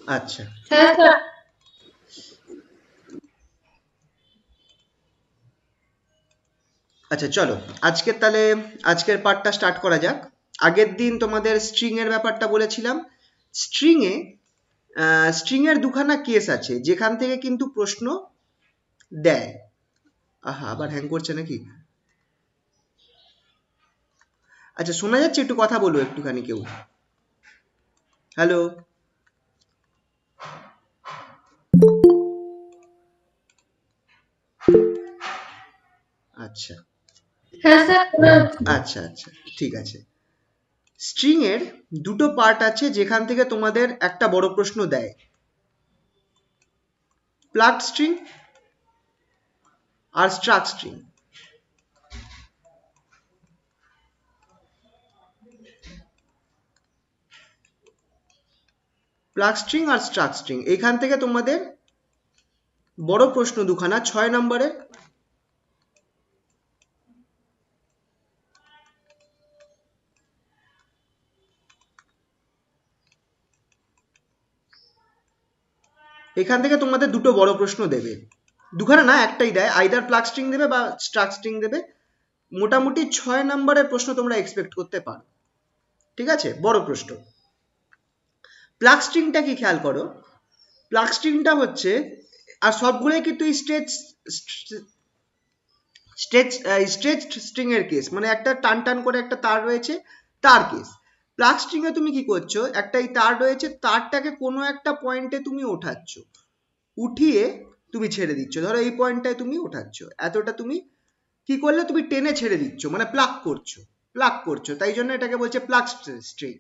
আচ্ছা হ্যাঁ স্যার। আচ্ছা চলো, তাহলে আজকের পার্টটা স্টার্ট করা যাক। আগের দিন তোমাদের স্ট্রিং এর ব্যাপারটা বলেছিলাম। স্ট্রিং এ স্ট্রিং এর দুখানা কেস আছে যেখান থেকে কিন্তু প্রশ্ন দেয়। আহা, আবার হ্যাং করছে নাকি? আচ্ছা, শোনা যাচ্ছে? একটু কথা বলো একটুখানি কেউ। হ্যালো? আচ্ছা হ্যাঁ স্যার, শোনা যাচ্ছে। আচ্ছা আচ্ছা, ঠিক আছে। স্ট্রিং এর দুটো পার্ট আছে যেখান থেকে তোমাদের একটা বড় প্রশ্ন দেয়। প্লাগ স্ট্রিং আর স্ট্রাক স্ট্রিং। প্লাগ স্ট্রিং আর স্ট্রাক স্ট্রিং, এখান থেকে তোমাদের বড় প্রশ্ন দুখানা 6 নম্বরের। এখান থেকে তোমাদের দুটো বড় প্রশ্ন দেবে। দুখানা না, একটাই দেয়, আইদার প্লাগ স্ট্রিং দেবে বা স্ট্রাক স্ট্রিং দেবে। মোটামুটি 6 নম্বরের প্রশ্ন তোমরা এক্সপেক্ট করতে পারো। ঠিক আছে, বড় প্রশ্ন। প্লাগ স্ট্রিংটা কি খেয়াল করো। প্লাগ স্ট্রিংটা হচ্ছে, আর সবগুলোই কিন্তু স্ট্রেচ স্ট্রেচ স্ট্রেচড স্ট্রিং এর কেস, মানে একটা টান টান করে একটা তার রয়েছে, তার কেস। প্লাগ স্ট্রিং এ তুমি কি করছো, একটা এই তার রয়েছে, তারটাকে কোনো একটা পয়েন্টে তুমি ওঠাচ্ছ, উঠিয়ে তুমি ছেড়ে দিচ্ছ। ধরো এই পয়েন্টটায় তুমি ওঠাচ্ছ, এতটা তুমি কি করলে, তুমি টেনে ছেড়ে দিচ্ছ, মানে প্লাগ করছো। প্লাগ করছো, তাই জন্য এটাকে বলছে প্লাগ স্ট্রিং।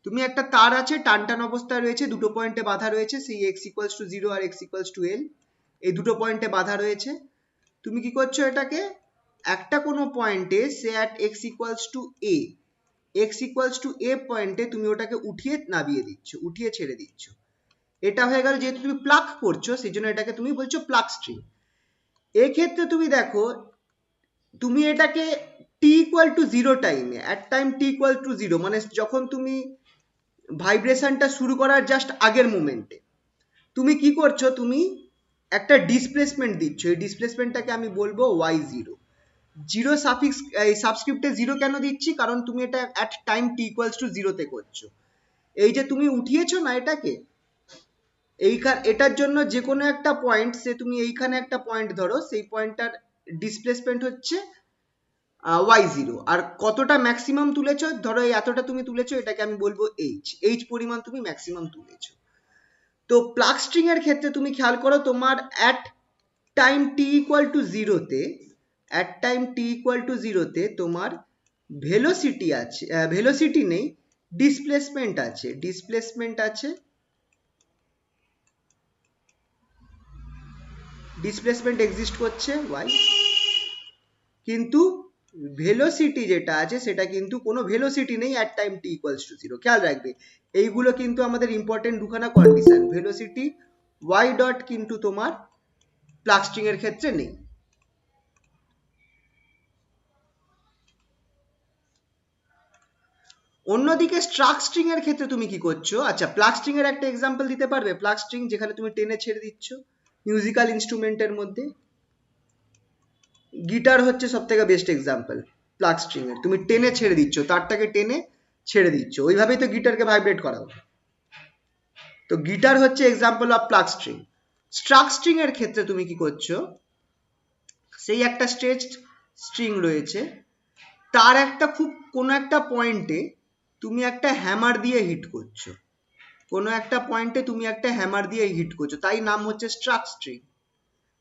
তুমি একটা তার আছে, টান টান অবস্থায় রয়েছে, দুটো পয়েন্টে বাধা রয়েছে, সেই এক্স ইকুয়ালস টু জিরো আর এক্স ইকুয়ালস টু এল, এই দুটো পয়েন্টে বাধা রয়েছে। তুমি কি করছো, এটাকে একটা কোনো পয়েন্টে, সে at x equals to a, x equals to a পয়েন্টে তুমি ওটাকে উঠিয়ে নামিয়ে দিচ্ছ, উঠিয়ে ছেড়ে দিচ্ছ। এটা হয়ে গেল, যেহেতু তুমি প্লাগ করছো সেই জন্য এটাকে তুমি বলছো প্লাগ স্ট্রিং। এক্ষেত্রে তুমি দেখো, তুমি এটাকে টি ইকুয়াল টু জিরো টাইমে, at time t equal to zero, মানে যখন তুমি ভাইব্রেশনটা শুরু করার জাস্ট আগের মোমেন্টে তুমি কি করছো, তুমি একটা ডিসপ্লেসমেন্ট দিচ্ছ। এই ডিসপ্লেসমেন্টটাকে আমি বলবো ওয়াই জিরো। জিরো সাফিক্স, এই সাবস্ক্রিপ্টে জিরো কেন দিচ্ছি, কারণ তুমি এটা at time T equals two জিরোতে করছো। এই যে তুমি উঠিয়েছো না এটাকে, এটার জন্য যে কোনো একটা পয়েন্ট, সে তুমি এইখানে একটা পয়েন্ট ধরো, সেই পয়েন্টটার ডিসপ্লেসমেন্ট হচ্ছে ওয়াই জিরো। আর কতটা ম্যাক্সিমাম তুলেছো, ধরো এই এতটা তুমি তুলেছো, এটাকে আমি বলবো এইচ, এইচ পরিমাণ তুমি ম্যাক্সিমাম তুলেছো। তো প্লাগ স্ট্রিং এর ক্ষেত্রে তুমি খেয়াল করো, তোমার at time t equal to জিরোতে, at time t equal to জিরোতে তোমার ভেলোসিটি আছে, ভেলোসিটি নেই, ডিসপ্লেসমেন্ট আছে, ডিসপ্লেসমেন্ট আছে, ডিসপ্লেসমেন্ট এক্সিস্ট করছে ওয়াই, কিন্তু ভেলোসিটি যেটা আছে সেটা কিন্তু কোনো ভেলোসিটি নেই at time T equals to zero. খেয়াল রাখবে, এইগুলো কিন্তু আমাদের ইম্পর্টেন্ট দুখানা কন্ডিশন। ভেলোসিটি ওয়াই ডট কিন্তু তোমার প্লাগ স্ট্রিং এর ক্ষেত্রে নেই। অন্যদিকে স্ট্রাক স্ট্রিং এর ক্ষেত্রে তুমি কি করছো, আচ্ছা প্লাগ স্ট্রিং এর একটা এক্সাম্পল দিতে পারবে? প্লাগ স্ট্রিং যেখানে তুমি টেনে ছেড়ে দিচ্ছ, মিউজিক্যাল ইনস্ট্রুমেন্টের মধ্যে গিটার হচ্ছে সব থেকে বেস্ট এক্সাম্পল। প্লাগ স্ট্রিং এর তুমি টেনে ছেড়ে দিচ্ছ, তারটাকে টেনে ছেড়ে দিচ্ছ, ওইভাবেই তো গিটারকে ভাইব্রেট করাও। তো গিটার হচ্ছে example of plucked string. Struck string এর ক্ষেত্রে তুমি কি করছো, সেই একটা স্ট্রেচড স্ট্রিং রয়েছে, তার একটা খুব কোনো একটা পয়েন্টে তুমি একটা হ্যামার দিয়ে হিট করছো, কোনো একটা পয়েন্টে তুমি একটা হ্যামার দিয়ে হিট করছো, তাই নাম হচ্ছে স্ট্রাক স্ট্রিং।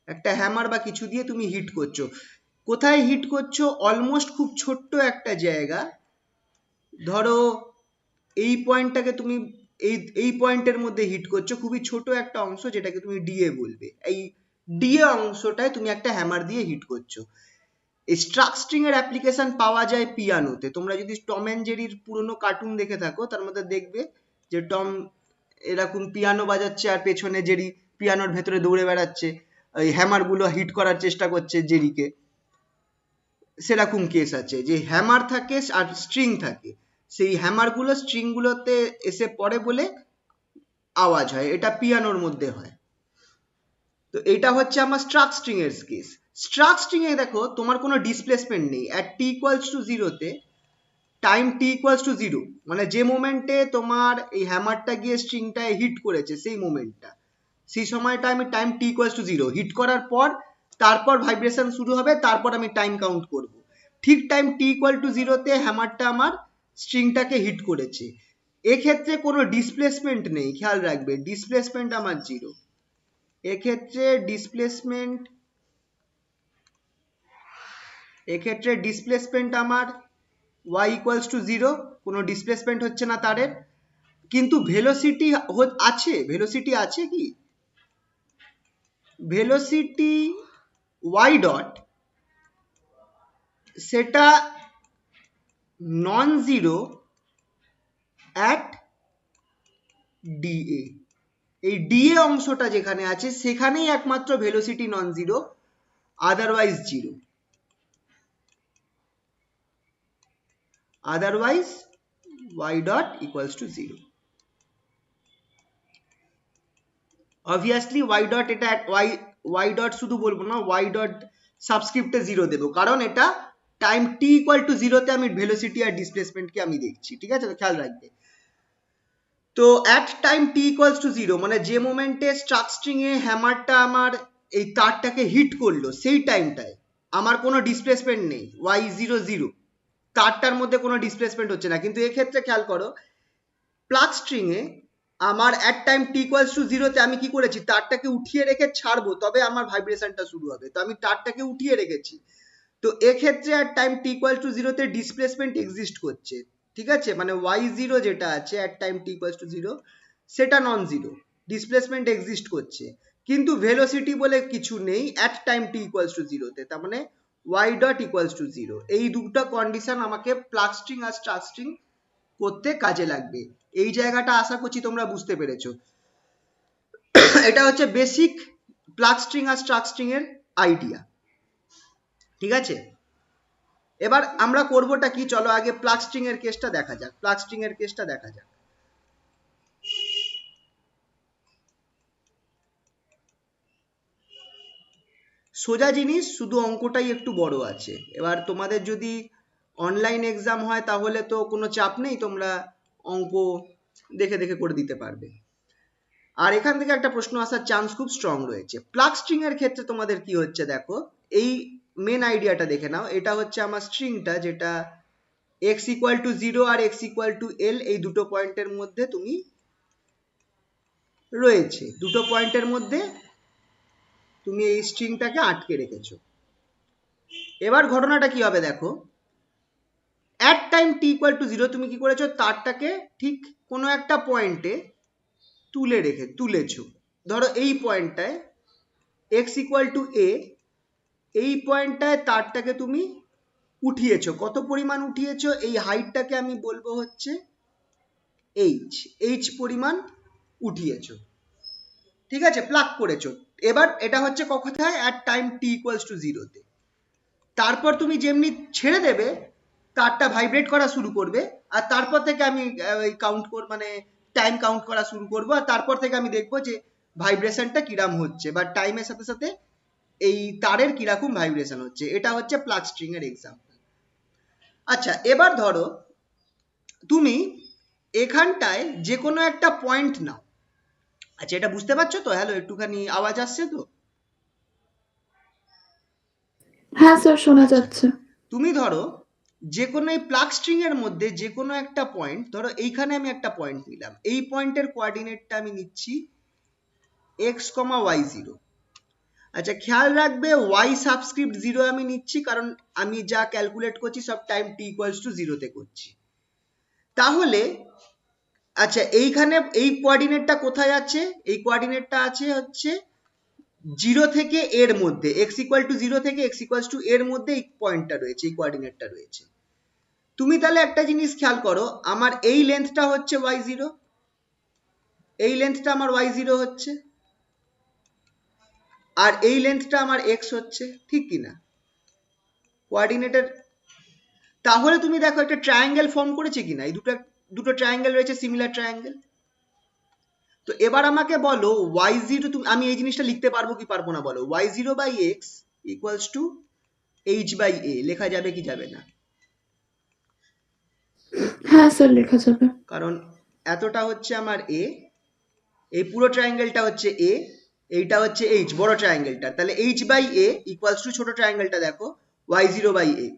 একটা হ্যামার বা কিছু দিয়ে তুমি হিট করছো। কোথায় হিট করছো, অলমোস্ট খুব ছোট্ট একটা জায়গা, ধরো এই পয়েন্টটাকে তুমি এই এই পয়েন্টের মধ্যে হিট করছো, খুবই ছোট একটা অংশ যেটাকে তুমি ডিএ বলবে, এই ডিএ অংশটায় তুমি একটা হ্যামার দিয়ে হিট করছো। এই স্ট্রাক স্ট্রিং এর অ্যাপ্লিকেশন পাওয়া যায় পিয়ানোতে। তোমরা যদি টম অ্যান্ড জেরির পুরনো কার্টুন দেখে থাকো, তার মধ্যে দেখবে যে টম এরকম পিয়ানো বাজাচ্ছে আর পেছনে জেরি পিয়ানোর ভেতরে দৌড়ে বেড়াচ্ছে, এই হ্যামার গুলো হিট করার চেষ্টা করছে জেরিকে। সেরকম কেস আছে যে হ্যামার থাকে আর স্ট্রিং থাকে, সেই হ্যামার গুলো স্ট্রিং গুলোতে এসে পড়ে বলে আওয়াজ হয়, এটা পিয়ানোর মধ্যে হয়। তো এটা হচ্ছে আমার স্ট্রাক স্ট্রিং এর কেস। স্ট্রাক স্ট্রিং এ দেখো তোমার কোনো ডিসপ্লেসমেন্ট নেই, অ্যাট টি ইকুয়ালস টু জিরোতে time T equals to zero, মানে যে মোমেন্টে তোমার এই হ্যামারটা গিয়ে স্ট্রিংটায় হিট করেছে সেই মোমেন্টটা, সেই সময়টা আমি time T equals to zero hit করার পর তারপর ভাইব্রেশন শুরু হবে, তারপর আমি টাইম কাউন্ট করব। ঠিক টাইম টি ইকুয়াল টু জিরোতে হ্যামারটা আমার স্ট্রিংটাকে হিট করেছে, এক্ষেত্রে কোনো ডিসপ্লেসমেন্ট নেই, খেয়াল রাখবে ডিসপ্লেসমেন্ট আমার জিরো। এক্ষেত্রে ডিসপ্লেসমেন্ট আমার y ইকুয়ালস টু জিরো, কোনো ডিসপ্লেসমেন্ট হচ্ছে না তারের। কিন্তু ভেলোসিটি আছে কি? ভেলোসিটি y ডট সেটা নন জিরো অ্যাট ডিএ। এই ডিএ অংশটা যেখানে আছে সেখানেই একমাত্র velocity non zero, otherwise zero. Otherwise y dot equals to zero. Obviously y dot, এটা y ডট শুধু বলবো না, y ডট সাবস্ক্রিপ্টে জিরো দেবো, কারণ এটা টাইম টি ইকুয়াল টু জিরোতে আমি ভেলোসিটি আর ডিসপ্লেসমেন্টকে আমি দেখছি, ঠিক আছে? তো খেয়াল রাখবে। তো at time T equals to zero মানে যে মোমেন্টে স্ট্রাক স্ট্রিং এ হ্যামারটা আমার এই তারটাকে হিট করলো সেই টাইমটায় আমার কোনো ডিসপ্লেসমেন্ট নেই, y জিরো জিরো, তারটার মধ্যে কোনো ডিসপ্লেসমেন্ট হচ্ছে না। কিন্তু এক্ষেত্রে খেয়াল করো, প্লাগ স্ট্রিং এ আমার at time T equals two জিরোতে আমি কি করেছি, তারটাকে উঠিয়ে রেখে ছাড়বো তবে আমার ভাইব্রেশনটা শুরু হবে, তো আমি তারটাকে উঠিয়ে রেখেছি। তো এক্ষেত্রে at time t equal to জিরোতে ডিসপ্লেসমেন্ট এক্সিস্ট করছে, ঠিক আছে? মানে y জিরো যেটা আছে at time t equal to zero সেটা নন জিরো, ডিসপ্লেসমেন্ট এক্সিস্ট করছে, কিন্তু ভেলোসিটি বলে কিছু নেই at time t equal to জিরোতে, তার মানে y dot equal to zero. এই দুটো কন্ডিশন আমাকে প্লাগ স্ট্রিং আর স্ট্রাক স্ট্রিং করতে কাজে লাগবে। এই জায়গাটা আশা করছি তোমরা বুঝতে পেরেছো। এটা হচ্ছে বেসিক প্লাগ স্ট্রিং আর স্ট্রাক স্ট্রিং এর আইডিয়া, ঠিক আছে? এবার আমরা করবোটা কি, চলো আগে প্লাগ স্ট্রিং এর কেসটা দেখা যাক। প্লাগ স্ট্রিং এর কেসটা দেখা যাক। সোজা জিনিস, শুধু অঙ্কটাই একটু বড় আছে। এবার তোমাদের যদি অনলাইন এক্সাম হয় তাহলে তো কোনো চাপ নেই, তোমরা অঙ্ক দেখে দেখে করে দিতে পারবে। আর এখান থেকে একটা প্রশ্ন আসার চান্স খুব স্ট্রং রয়েছে। প্লাগ স্ট্রিং এর ক্ষেত্রে তোমাদের কি হচ্ছে দেখো, এই মেন আইডিয়াটা দেখে নাও। এটা হচ্ছে আমার স্ট্রিংটা, যেটা x ইকুয়াল টু জিরো আর x ইকুয়াল টু এল, এই দুটো পয়েন্টের মধ্যে তুমি রয়েছে, দুটো পয়েন্টের মধ্যে তুমি এই স্ট্রিংটাকে আটকে রেখেছো। এবার ঘটনাটা কি হবে দেখো, at time t equal to zero তুমি কি করেছো, তারটাকে ঠিক কোনো একটা পয়েন্টে তুলেছো। ধরো এই পয়েন্টটায় x ইকুয়াল টু এ, এই পয়েন্টটায় তারটাকে তুমি উঠিয়েছো। কত পরিমাণ উঠিয়েছো, এই হাইটটাকে আমি বলবো হচ্ছে h পরিমাণ উঠিয়েছো, ঠিক আছে? প্লাগ করেছো। এবার এটা হচ্ছে কোথায়, at time T equals two জিরোতে। তারপর তুমি যেমনি ছেড়ে দেবে, তারটা ভাইব্রেট করা শুরু করবে, আর তারপর থেকে আমি মানে টাইম কাউন্ট করা শুরু করব, আর তারপর থেকে আমি দেখবো যে ভাইব্রেশনটা কিরাম হচ্ছে বা টাইমের সাথে সাথে এই তারের কিরকম ভাইব্রেশন হচ্ছে। এটা হচ্ছে প্লাগ স্ট্রিং এর এক্সাম্পল। আচ্ছা, এবার ধরো তুমি এখানটায় যে কোনো একটা পয়েন্ট নাও। আচ্ছা, এটা বুঝতে পারছো তো? হ্যালো, একটুখানি আওয়াজ আসছে তো? হ্যাঁ স্যার, শোনা আচ্ছা, যাচ্ছে। তুমি ধরো যে কোনো এই প্লাগ স্ট্রিং এর মধ্যে যে কোনো একটা পয়েন্ট, ধরো এইখানে আমি একটা পয়েন্ট নিলাম, এই পয়েন্টের কোঅর্ডিনেটটা আমি নিচ্ছি x, y জিরো। আচ্ছা, খেয়াল রাখবে y সাবস্ক্রিপ্ট জিরো আমি নিচ্ছি, কারণ আমি যা ক্যালকুলেট করছি সব টাইম t ইকুয়ালস টু জিরোতে করছি। তাহলে আচ্ছা, এইখানে এই কোঅর্ডিনেটটা কোথায় আছে? এই কোঅর্ডিনেটটা আছে হচ্ছে জিরো থেকে এর মধ্যে, এক্স ইকুয়াল টু জিরো থেকে এক্স ইকুয়াল টু এর মধ্যে এই পয়েন্টটা রয়েছে, এই কোঅর্ডিনেটটা রয়েছে। তুমি তাহলে একটা জিনিস খেয়াল করো, আমার এই লেন্থটা হচ্ছে ওয়াই জিরো, এই লেন্থটা আমার ওয়াই জিরো হচ্ছে, আর এই লেন্থটা আমার এক্স হচ্ছে, ঠিক কিনা? কোঅর্ডিনেটের। তাহলে তুমি দেখো একটা ট্রায়াঙ্গেল ফর্ম করেছে কিনা, এই দুটো ট্রায়াঙ্গেল রয়েছে, সিমিলার ট্রায়াঙ্গেল। তো এবার আমাকে বলো y0, তুমি আমি এই জিনিসটা লিখতে পারবো কি পারবো না বলো, y0/x ইকুয়ালস টু h/a লেখা যাবে কি যাবে না? হ্যাঁ স্যার লেখা যাবে। কারণ এতটা হচ্ছে আমার a, এই পুরো ট্রায়াঙ্গেলটা হচ্ছে a, এইটা হচ্ছে h বড় ট্রায়াঙ্গেলটা, তাহলে h/a ইকুয়ালস টু ছোট ট্রায়াঙ্গেলটা দেখো y0/x,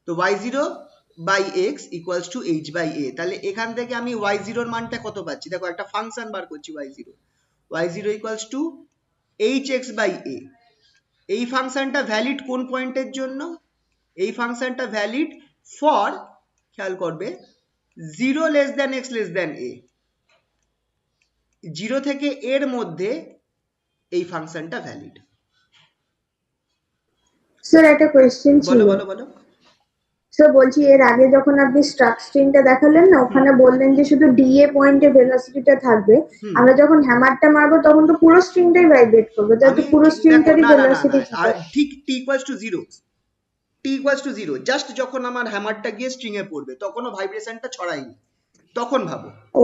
তো y0/x ইকুয়ালস টু h/a, তাহলে এখান থেকে আমি y0 এর মানটা কত পাচ্ছি দেখো, একটা ফাংশন বার করছি y0 ইকুয়ালস টু hx/a। এই ফাংশনটা ভ্যালিড কোন পয়েন্টের জন্য? এই ফাংশনটা ভ্যালিড ফর, খেয়াল করবে, 0 less than x less than a, 0 থেকে এর মধ্যে এই ফাংশনটা ভ্যালিড। স্যার একটা কোয়েশ্চেন ছিল। বলো বলো বলো। স্যার বলছি এর আগে যখন আপনি স্ট্রাকচারিংটা দেখালেন না, ওখানে বললেন যে শুধু ডিএ পয়েন্টে ভেলোসিটিটা থাকবে। আমরা যখন হ্যামারটা মারবো তখন তো পুরো স্ট্রিংটাই ভাইব্রেট করবে, তাহলে তো পুরো দেখো, স্ট্রিংটারই না না না ভেলোসিটি না, আর ঠিক t equals to 0, t equals to 0 just যখন আমার হ্যামারটা গিয়ে স্ট্রিং এ পড়বে তখনও ভাইব্রেশনটা ছড়ায়নি, তখন ভাবো, ও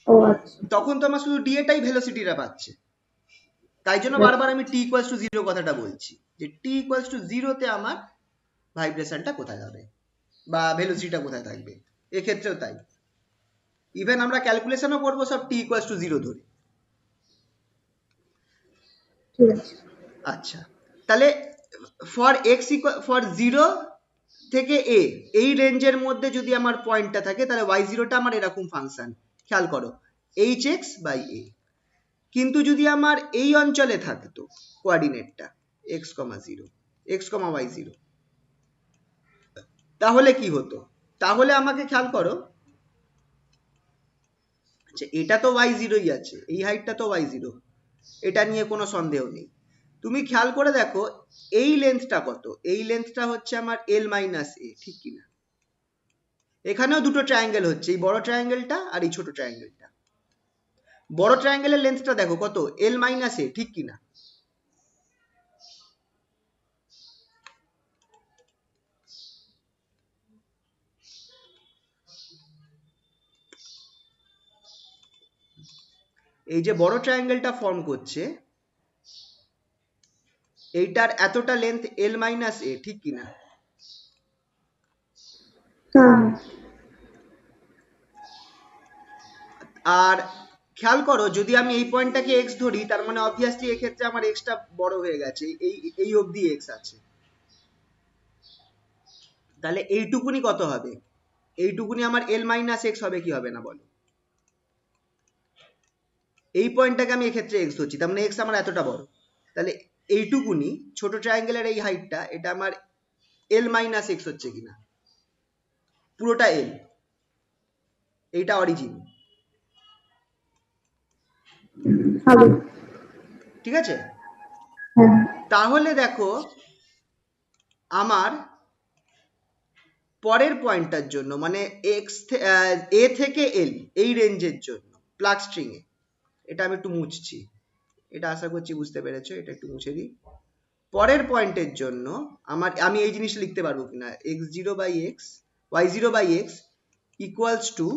ও আচ্ছা। তখন তো আমার শুধু ডিএটাই ভেলোসিটিটা পাচ্ছে, তাই জন্য বারবার আমি t ইকুয়ালস টু 0 কথাটা বলছি, যে t ইকুয়ালস টু 0 তে আমার ভাইব্রেশনটা কোথায় যাবে বা ভেলোসিটিটা কোথায় থাকবে, এক্ষেত্রেও তাই। ইভেন আমরা ক্যালকুলেশনও করবো সব t ইকুয়ালস টু 0 ধরে। ঠিক আছে। আচ্ছা, তাহলে ফর ফর 0 থেকে a এই রেঞ্জের মধ্যে যদি আমার পয়েন্টটা থাকে, তাহলে y0টা আমার এরকম ফাংশন, খেয়াল করো hx/a। কিন্তু যদি আমার এই অঞ্চলে থাকতো কোঅর্ডিনেটটা x, 0 x, y0, তাহলে কি হতো? তাহলে আমাকে খেয়াল করো, আচ্ছা এটা তো y0ই আছে, এই হাইটটা তো y0, এটা নিয়ে কোনো সন্দেহ নেই। তুমি খেয়াল করে দেখো এই লেন্থটা কত, এই লেন্থটা হচ্ছে আমার l-a, ঠিক কিনা? এখানেও দুটো ট্রায়াঙ্গেল হচ্ছে, এই বড় ট্রায়াঙ্গেলটা আর এই ছোট ট্রায়াঙ্গেলটা। বড় ট্রায়াঙ্গেলের লেন্থটা দেখো কত, l-a, ঠিক কিনা? এই যে বড় ট্রায়াঙ্গেলটা ফর্ম করছে, এইটার এতটা লেন্থ l-a, ঠিক কিনা? হ্যাঁ। আর খেয়াল করো যদি আমি এই পয়েন্টটাকে x ধরি, তার মানে অবভিয়াসলি এক্ষেত্রে আমার xটা বড় হয়ে গেছে, এই অবধি x আছে, তাহলে এইটুকুনি কত হবে? এইটুকুনি আমার l-x হবে কি হবে না বলো? এই পয়েন্টটাকে আমি এক্ষেত্রে x ধরছি, তার মানে x আমার এতটা বড়, তাহলে এইটুকুনি ছোট ট্রায়াঙ্গেলের এই হাইটটা, এটা আমার l-x হচ্ছে কিনা? পুরোটা l, এইটা অরিজিন, হবে। ঠিক আছে? হ্যাঁ। তাহলে দেখো আমার পরের পয়েন্টটার জন্য, মানে a থেকে l এই রেঞ্জের জন্য প্লাগ স্ট্রিং এ, এটা আমি একটু মুছছি, এটা আশা করছি বুঝতে পেরেছো, এটা একটু মুছে দিই। পরের পয়েন্টের জন্য আমি এই জিনিসটা লিখতে পারবো কিনা, x0/x y0/x equals to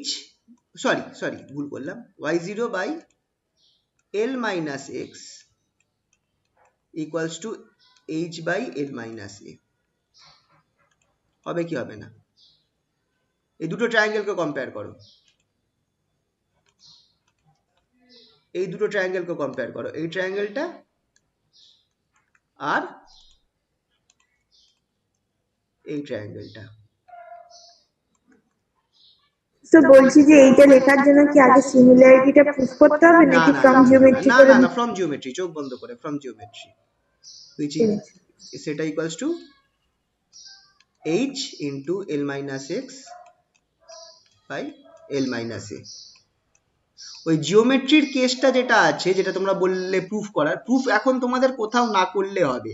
h, sorry ভুল করলাম, y0/l-x ইকুয়ালস টু h/l-a, হবে কি হবে না? এই দুটো ট্রায়াঙ্গেলকে কম্পেয়ার করো, এই দুটো ট্রায়াঙ্গেলকে কম্পেয়ার করো, এই ট্রায়াঙ্গেলটা আর এই ট্রায়াঙ্গেলটা। স্যার বলছি যে এইটা লেখার জন্য কি আগে সিমিলারিটিটা প্রুফ করতে হবে না নাকি না ফ্রম জিওমেট্রি না করে? না না, ফ্রম জিওমেট্রি, চোখ বন্ধ করে ফ্রম জিওমেট্রি, which is সেটা equals to h into l-x by l-a। ওই জিওমেট্রির কেসটা যেটা আছে, যেটা তোমরা বললে প্রুফ করার, প্রুফ এখন তোমাদের কোথাও না করলে হবে,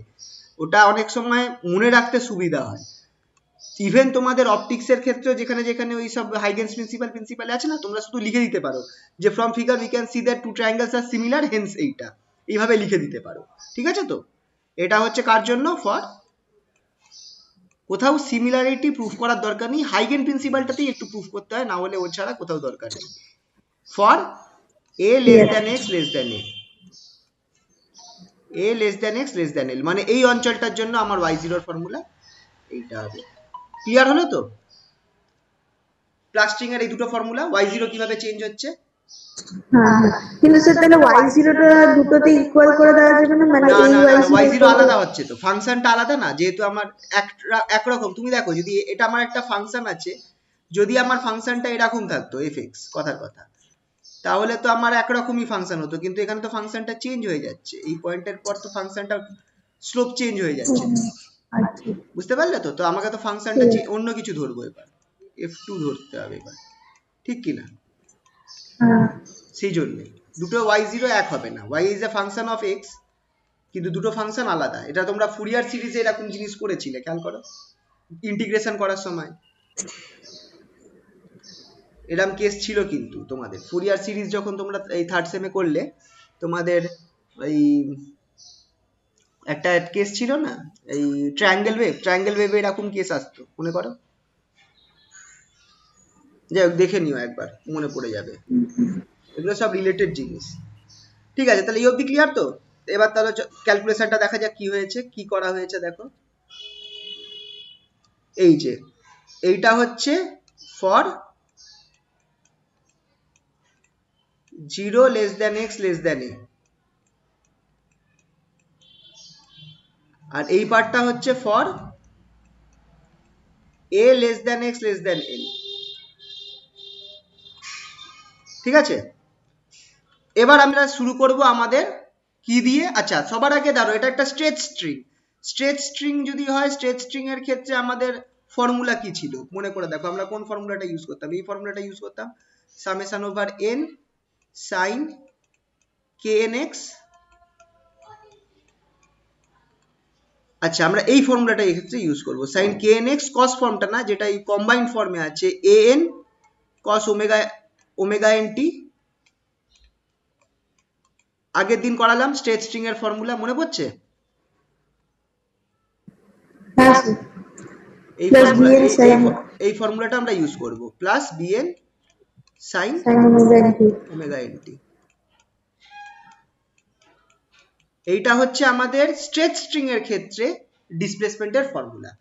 ওটা অনেক সময় মনে রাখতে সুবিধা হয়। ইভেন তোমাদের অপটিক্সের ক্ষেত্রেও যেখানে যেখানে ওই সব হাইগেন্স প্রিন্সিপাল আছে না, তোমরা শুধু লিখে দিতে পারো যে from figure we can see that two triangles are similar, hence এইটা, এইভাবে লিখে দিতে পারো, ঠিক আছে? তো এটা হচ্ছে কার জন্য, ফর কোথাও সিমিলারিটি প্রুফ করার দরকার নেই, হাইগেন প্রিন্সিপালটাতেই একটু প্রুফ করতে হয়, না হলে ও ছাড়া কোথাও দরকার নেই। For a less than x less than a, a less than x less than L, মানে এই অঞ্চলটার জন্য আমার y0 এর ফর্মুলা এইটা হবে। ক্লিয়ার হলো তো? প্লাস্টিং এর এই দুটো ফর্মুলা, y0 কিভাবে চেঞ্জ হচ্ছে। হ্যাঁ হ্যাঁ, কিন্তু স্যার তাহলে y0 টা দুটোতে ইকুয়াল করে দেওয়া যাবে না, মানে না এই না না, y0 y0 আলাদা হচ্ছে তো, ফাংশনটা আলাদা না, যেহেতু আমার একরকম। তুমি দেখো, যদি এটা আমার একটা ফাংশন আছে, যদি আমার ফাংশনটা এরকম থাকতো fx, কথার কথা, তাহলে তো আমার একরকমই ফাংশন হতো, কিন্তু এখানে তো ফাংশনটা চেঞ্জ হয়ে যাচ্ছে, এই পয়েন্টের পর তো ফাংশনটা স্লোপ চেঞ্জ হয়ে যাচ্ছে, আচ্ছা বুঝতে পারলে তো? তো আমাকে তো ফাংশনটা অন্য কিছু ধরবো, এবার f2 ধরতে হবে এবার, ঠিক কি না? হ্যাঁ সেই জন্যই দুটো y0 এক হবে না, y is a function of x, কিন্তু দুটো ফাংশন আলাদা। এটা তোমরা ফুরিয়ার সিরিজে এরকম জিনিস করেছিলে, খেয়াল করো, ইন্টিগ্রেশন করার সময় এরকম কেস ছিল কিন্তু তোমাদের ফুরিয়ার সিরিজ যখন তোমরা এই থার্ড সেমে করলে, তোমাদের এই একটা কেস ছিল না, এই ট্রায়াঙ্গেল ওয়েভে এরকম কেস আসতো, মনে করো? যাই হোক, দেখে নিও একবার, মনে পড়ে যাবে, এগুলো সব রিলেটেড জিনিস। ঠিক আছে, তাহলে এই অবধি ক্লিয়ার তো? এবার তাহলে ক্যালকুলেশনটা দেখা যাক কি হয়েছে, কি করা হয়েছে। দেখো, এই যে এইটা হচ্ছে for 0 less than x less than a, আর এই পার্টটা হচ্ছে for a less than x less than L. ঠিক আছে, এবার আমরা শুরু করব আমাদের কি দিয়ে। আচ্ছা, সবার আগে ধরো এটা একটা স্ট্রেচ স্ট্রিং। স্ট্রেচ স্ট্রিং যদি হয়, স্ট্রেচ স্ট্রিং এর ক্ষেত্রে আমাদের ফর্মুলা কি ছিল মনে করে দেখো, আমরা কোন ফর্মুলাটা ইউজ করতাম? এই ফর্মুলাটা ইউজ করতাম, summation over n sine kn x। আচ্ছা, আমরা এই ফর্মুলাটা এই ক্ষেত্রে ইউজ করব, সাইন kn x, কস ফর্মটা না, যেটা এই কম্বাইন্ড ফর্মে আছে, an cos omega omega nt। আগের দিন করালাম স্ট্রেচ স্ট্রিং এর ফর্মুলা, মনে পড়ছে? হ্যাঁ স্যার, এই প্লাস ফর্মুলা bn sin এই ফর্মুলাটা আমরা ইউজ করব, plus bn sin omega nt। Omega nt। এইটা হচ্ছে আমাদের স্ট্রেচ স্ট্রিং এর ক্ষেত্রে ডিসপ্লেসমেন্টের ফর্মুলা।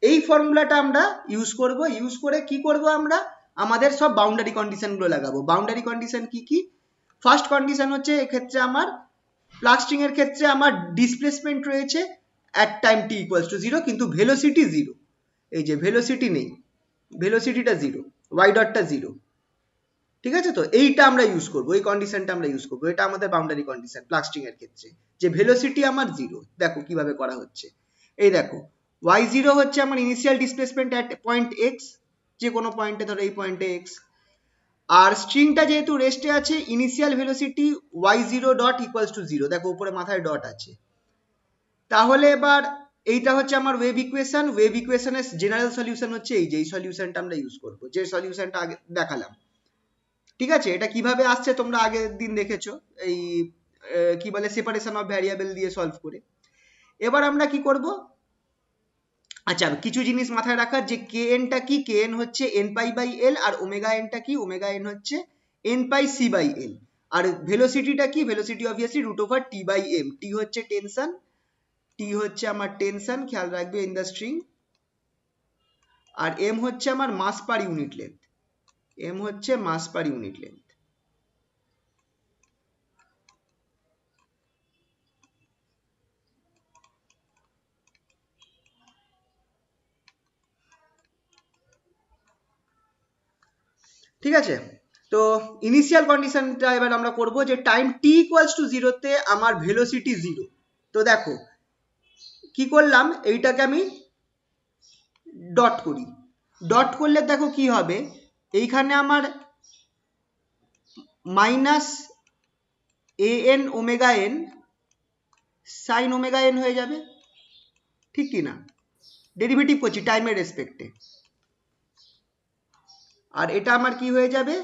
এই ফর্মুলাটা আমরা ইউজ করব, ইউজ করে কি করব আমরা, আমাদের সব বাউন্ডারি কন্ডিশন গুলো লাগাবো। বাউন্ডারি কন্ডিশন কি কি? ফার্স্ট কন্ডিশন হচ্ছে এক্ষেত্রে আমার প্লাগ স্ট্রিং এর ক্ষেত্রে আমার ডিসপ্লেসমেন্ট রয়েছে at time t equals to 0, কিন্তু ভেলোসিটি 0। এই যে ভেলোসিটি নেই, ভেলোসিটিটা 0, y ডটটা 0। ঠিক আছে, তো এইটা আমরা ইউজ করব, এই কন্ডিশনটা আমরা ইউজ করব, এটা আমাদের বাউন্ডারি কন্ডিশন প্লাগ স্ট্রিং এর ক্ষেত্রে, যে ভেলোসিটি আমার 0। দেখো কিভাবে করা হচ্ছে, এই দেখো, y0 হচ্ছে আমার initial displacement at point x, যে কোনো পয়েন্টে, ধরো এই পয়েন্টে x, আর স্ট্রিংটা যেহেতু রেস্টে আছে, initial velocity y0 dot equals to 0। দেখো উপরে মাথায় ডট আছে। তাহলে এবার এইটা হচ্ছে আমার ওয়েভ ইকুয়েশন। ওয়েভ ইকুয়েশনের জেনারেল সলিউশন হচ্ছে এই যে, এই সলিউশনটা আমরা ইউজ করব, যে সলিউশনটা আগে দেখালাম। ঠিক আছে, এটা কিভাবে আসছে তোমরা আগের দিন দেখেছো, এই কি বলে, সেপারেশন অফ ভ্যারিয়েবল দিয়ে সলভ করে। এবার আমরা কি করব, আচ্ছা কিছু জিনিস মাথায় রাখার, যে kn টা কি, kn হচ্ছে n পাই বাই l, আর ওমেগা n টা কি, ওমেগা n হচ্ছে n pi c by l, আর ভেলোসিটিটা কি, velocity obviously root over t by m। t হচ্ছে টেনশন, t হচ্ছে আমার টেনশন, খেয়াল রাখবে ইন দ্য স্ট্রিং, আর m হচ্ছে আমার mass per unit length, m হচ্ছে মাস পার ইউনিট লেন্থ। ঠিক আছে, তো ইনিশিয়াল কন্ডিশনটা এবার আমরা করব, যে টাইম t ইকুয়ালস টু 0 তে আমার ভেলোসিটি 0। তো দেখো কি করলাম, এইটাকে আমি ডট করি, ডট করলে দেখো কি হবে, এইখানে আমার minus an omega n sine omega n হয়ে যাবে, ঠিক কি না? ডেরিভেটিভ করছি টাইমের রেসপেক্টে, আর এটা আমার কি হয়ে যাবে,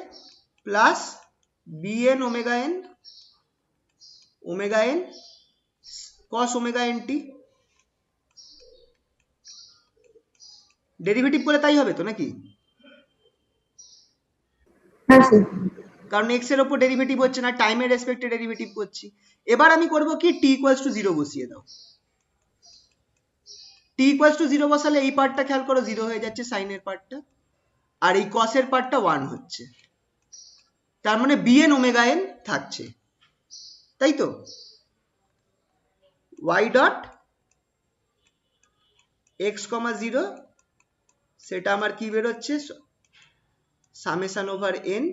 plus bn omega n cos omega nt। Derivative করে তাই হবে তো নাকি? হ্যাঁ স্যার। কারণ এক্স এর ওপর ডেরিভেটিভ হচ্ছে না, টাইমের রেসপেক্টে ডেরিভেটিভ করছি। এবার আমি করব কি, টি ইকুয়ালস টু 0 বসিয়ে দাও। টি ইকুয়ালস টু 0 বসালে এই পার্টটা খেয়াল করো 0 হয়ে যাচ্ছে, সাইনের পার্টটা, আর এই কসের পার্টটা 1 হচ্ছে। তার মানে bn ওমেগা n থাকছে, তাই তো? y ডট x, 0 সেটা আমার কি বেরোচ্ছে, summation over n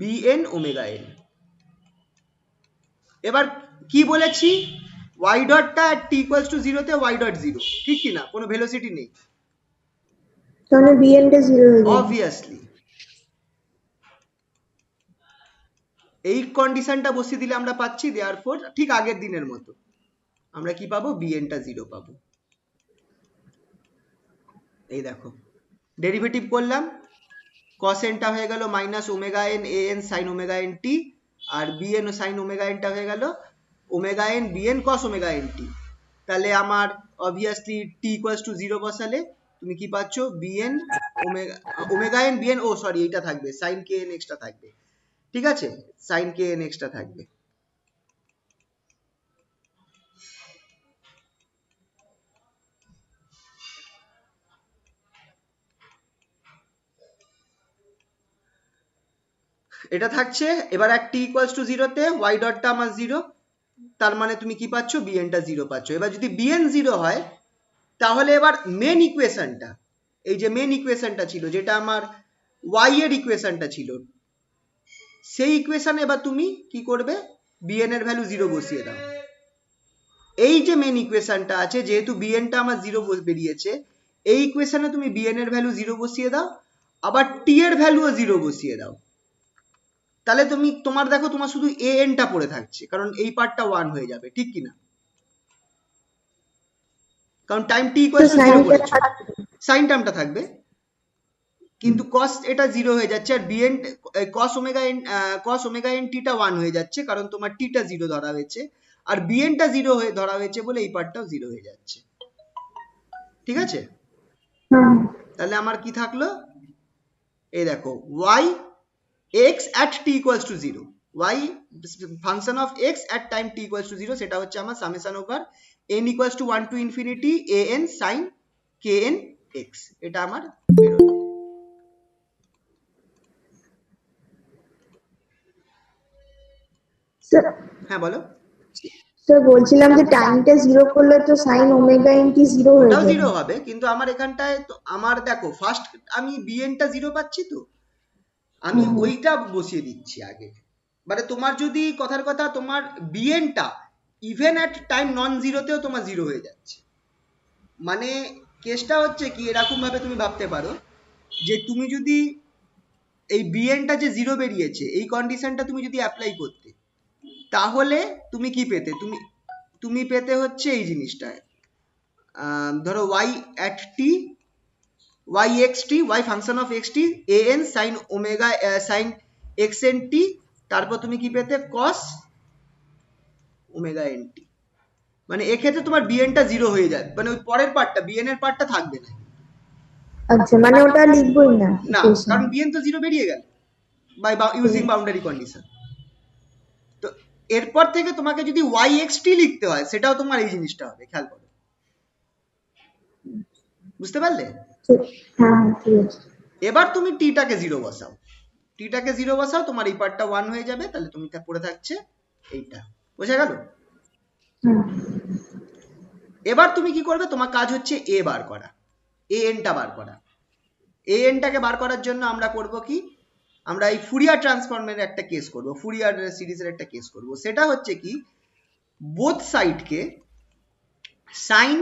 bn omega n। এবার কি বলেছি, y ডটটা t ইকুয়ালস টু 0 তে y ডট 0, ঠিক কি না? কোনো ভেলোসিটি নেই, তাহলে bn টা 0 হয়ে যাবে। অবভিয়াসলি। এই কন্ডিশনটা বসিয়ে দিলে আমরা পাচ্ছি দেয়ারফর ঠিক আগের দিনের মতো আমরা কি পাবো, bn টা 0 পাবো। এই দেখো ডেরিভেটিভ করলাম, cos n টা হয়ে গেল minus omega n an sin omega n t, আর bn ও sin ওমেগা n টা হয়ে গেল omega n bn cos omega n t। তাহলে আমার অবভিয়াসলি t ইকুয়ালস টু 0 বসালে তুমি কি পাচ্ছ, bn ওমেগা n bn, ও সরি এইটা থাকবে sin kn এক্সট্রা থাকবে, ঠিক আছে, sin kn এক্সট্রা থাকবে। এটা থাকছে। এবার এক টি ইকুয়ালস টু 0 তে y ডটটা আমার 0, তার মানে তুমি কি পাচ্ছ, bn টা 0 পাচ্ছ। এবার যদি bn 0 হয় তাহলে এবার মেন ইকুয়েশনটা, এই যে মেন ইকুয়েশনটা ছিল যেটা আমার y এর ইকুয়েশনটা ছিল, সেই ইকুয়েশনে এবার তুমি কি করবে, bn এর ভ্যালু 0 বসিয়ে দাও। এই যে মেন ইকুয়েশনটা আছে, যেহেতু bn টা আমার 0 বেরিয়েছে, এই ইকুয়েশনে তুমি bn এর ভ্যালু 0 বসিয়ে দাও, আবার t এর ভ্যালুও 0 বসিয়ে দাও। তাহলে তুমি তোমার দেখো তোমার শুধু an টা পড়ে থাকছে, কারণ এই পার্টটা 1 হয়ে যাবে, ঠিক কি না? কারণ টাইম t ইকুয়ালস টু 0 বলেছো, সাইন টার্মটা থাকবে, কিন্তু cos এটা 0 হয়ে যাচ্ছে, আর bn cos omega n t টা 1 হয়ে যাচ্ছে, কারণ তোমার t টা 0 ধরা হয়েছে, আর bn টা 0 হয়ে ধরা হয়েছে বলে এই পার্টটাও 0 হয়ে যাচ্ছে, ঠিক আছে? তাহলে আমার কি থাকলো, এই দেখো y x at t equals to 0, y function of x at time t equals to 0, সেটা হচ্ছে আমার summation over n equals to 1 to infinity an sin kn x, এটা আমার বেরোলো। হ্যাঁ বলো। স্যার বলছিলাম যে টাইমটা 0 করলে তো sin ওমেগা n t 0 হয়ে ওটাও যাবে। 0 হবে, কিন্তু আমার এখানটায় তো আমার দেখো ফার্স্ট আমি bn টা 0 পাচ্ছি, তো আমি ওইটা বসিয়ে দিচ্ছি আগে। মানে তোমার যদি কথার কথা তোমার bn টা ইভেন অ্যাট টাইম নন জিরোতেও তোমার 0 হয়ে যাচ্ছে। মানে কেসটা হচ্ছে কি, এরকম ভাবে তুমি ভাবতে পারো যে তুমি যদি এই bn টা যে 0 বেরিয়েছে এই কন্ডিশনটা তুমি যদি অ্যাপ্লাই করতে, তাহলে তুমি কি পেতে, তুমি পেতে হচ্ছে এই জিনিসটা, ধরো y at t y x t y function of x t an sin omega sin x n t, তারপর তুমি কি পেতে cos ওমেগা n t। মানে এক্ষেত্রে তোমার bn টা 0 হয়ে যাবে, মানে ওই পরের পার্টটা bn এর পার্টটা থাকবে না। আচ্ছা, মানে ওটা লিখবই না না, ইকুয়েশন। কারণ bn তো 0 বেরিয়ে গেল বাই ইউজিং বাউন্ডারি কন্ডিশন। তো এরপর থেকে তোমাকে যদি y x t লিখতে হয়, সেটাও তোমার এই জিনিসটা হবে, খেয়াল করো, বুঝতে পারলে? হ্যাঁ ঠিক আছে। এবার তুমি t টাকে 0 বসাও, t টাকে 0 বসাও, তোমার এই পার্টটা 1 হয়ে যাবে, তাহলে তুমি পড়ে থাকছে এইটা, বোঝা গেল? এবার তুমি কি করবে, তোমার কাজ হচ্ছে a বার করা, an টা বার করা। an টাকে বার করার জন্য আমরা করব কি, আমরা এই ফুরিয়ার ট্রান্সফর্মের একটা কেস করব, ফুরিয়ার সিরিজের একটা কেস করব। সেটা হচ্ছে কি, বোথ সাইডকে sin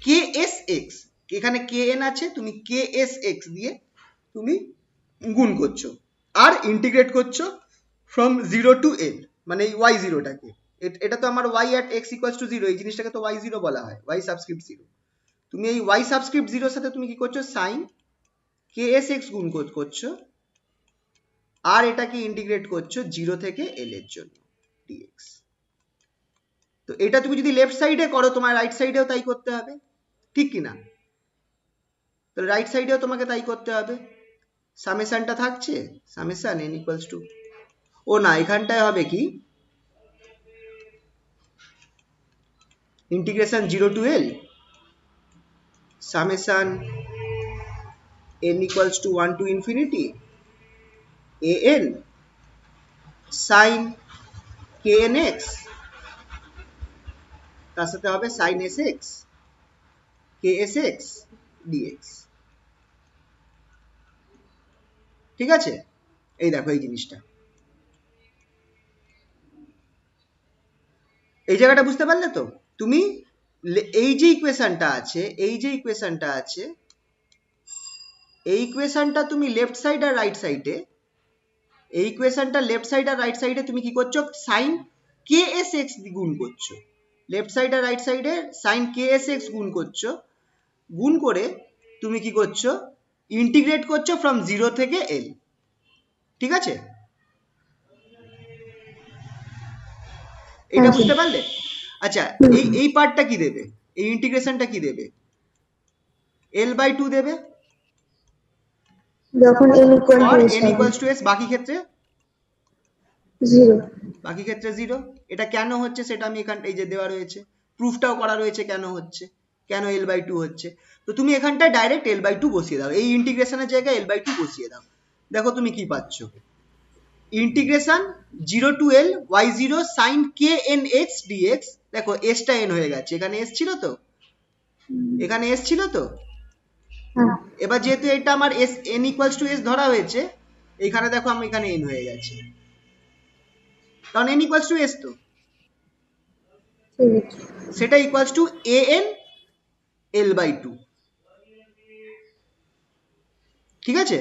ksx, এখানে kn আছে, তুমি ksx দিয়ে তুমি গুণ করছো, আর ইন্টিগ্রেট করছো ফ্রম 0 টু l, মানে এই y0 টাকে। এটা তো আমার y at x equals to 0, এই জিনিসটাকে তো y0 বলা হয়, y সাবস্ক্রিপ্ট 0। তুমি এই y সাবস্ক্রিপ্ট 0 এর সাথে তুমি কি করছো, sin ksx গুণ করছো, আর এটাকে ইন্টিগ্রেট করছো 0 থেকে l এর জন্য dx। তো এটা তুমি যদি লেফট সাইডে করো, তোমার রাইট সাইডেও তাই করতে হবে, ঠিক কি না? তাহলে রাইট সাইডেও তোমাকে তাই করতে হবে। সামেশনটা থাকছে, সামেশন n ইকুয়ালস টু, ও না এখানটায় হবে কি integration 0 to l summation n equals to 1 to infinity an sin knx, তার সাথে হবে sin sx ksx dx। ঠিক আছে, এই দেখো এই জিনিসটা, এই জায়গাটা বুঝতে পারলে তো তুমি? এই যে ইকুয়েশনটা আছে, এই যে ইকুয়েশনটা আছে, এই ইকুয়েশনটা তুমি লেফট সাইড আর রাইট সাইডে, এই ইকুয়েশনটা লেফট সাইড আর রাইট সাইডে তুমি কি করছো, সাইন ksx গুণ করছো। লেফট সাইড আর রাইট সাইডে সাইন ksx গুণ করছো, গুণ করে তুমি কি করছো, ইন্টিগ্রেট করছো ফ্রম 0 থেকে l। ঠিক আছে, এটা বুঝতে পারলে? আচ্ছা, এই পার্টটা কি দেবে, এই ইন্টিগ্রেশনটা কি দেবে, l/2 দেবে যখন n ইকুয়ালস টু s। বাকি ক্ষেত্রে 0, বাকি ক্ষেত্রে 0। এটা কেন হচ্ছে সেটা আমি এখান এই যে দেওয়া রয়েছে, প্রুফটাও করা রয়েছে কেন হচ্ছে, কেন l/2 হচ্ছে। তো তুমি এখানটায় ডাইরেক্ট l/2 বসিয়ে দাও, এই ইন্টিগ্রেশনের জায়গায় l/2 বসিয়ে দাও। দেখো তুমি কি পাচ্ছ, integration 0 to l y0 sin knx dx। দেখো s টা n হয়ে গেছে, এখানে s ছিল তো, এখানে s ছিল তো। এবার যেহেতু এটা আমার s n equals two s ধরা হয়েছে, এখানে দেখো আমি এখানে n হয়ে গেছে, কারণ n ইকুয়ালস টু s তো, সেটা ইকুয়ালস টু an l/2। ঠিক আছে,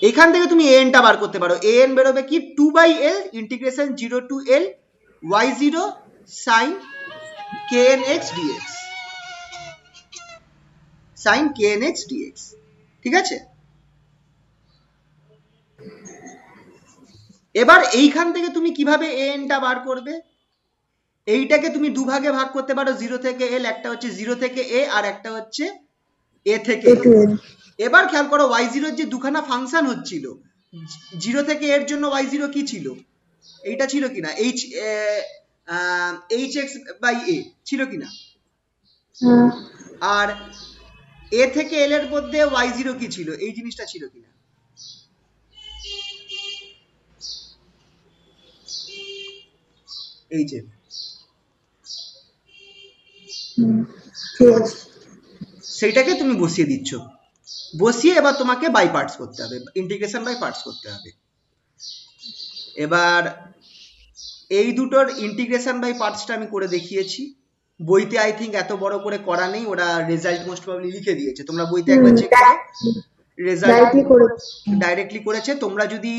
এখান থেকে তুমি an টা বার করতে পারো। an বেরোবে কি 2/l integration 0 to l y0 sin knx dx, sin knx dx। ঠিক আছে, এবার এইখান থেকে তুমি কিভাবে an টা বার করবে, এইটাকে তুমি দুভাগে ভাগ করতে পারো 0 থেকে l, একটা হচ্ছে 0 থেকে a আর একটা হচ্ছে a থেকে l। এবার খেয়াল করো y0 এর যে দুখানা ফাংশন হচ্ছিল, 0 থেকে এর জন্য y0 কি ছিল, এইটা ছিল কিনা hx/a ছিল কিনা, আর a থেকে l এর মধ্যে y0 কি ছিল, এই জিনিসটা ছিল কিনা। এই যে সেইটাকে তুমি বসিয়ে দিচ্ছ, বসিয়ে এবার তোমাকে বাই পার্টস করতে হবে, ইন্টিগ্রেশন বাই পার্টস করতে হবে। এবার এই দুটোর ইন্টিগ্রেশন বাই পার্টসটা আমি করে দেখিয়েছি, বইতে আই থিঙ্ক এত বড় করে করা নেই, ওরা রেজাল্ট মোস্ট প্রবাবলি লিখে দিয়েছে, তোমরা বইতে একবার চেক করো, রেজাল্ট ডাইরেক্টলি করেছে। তোমরা যদি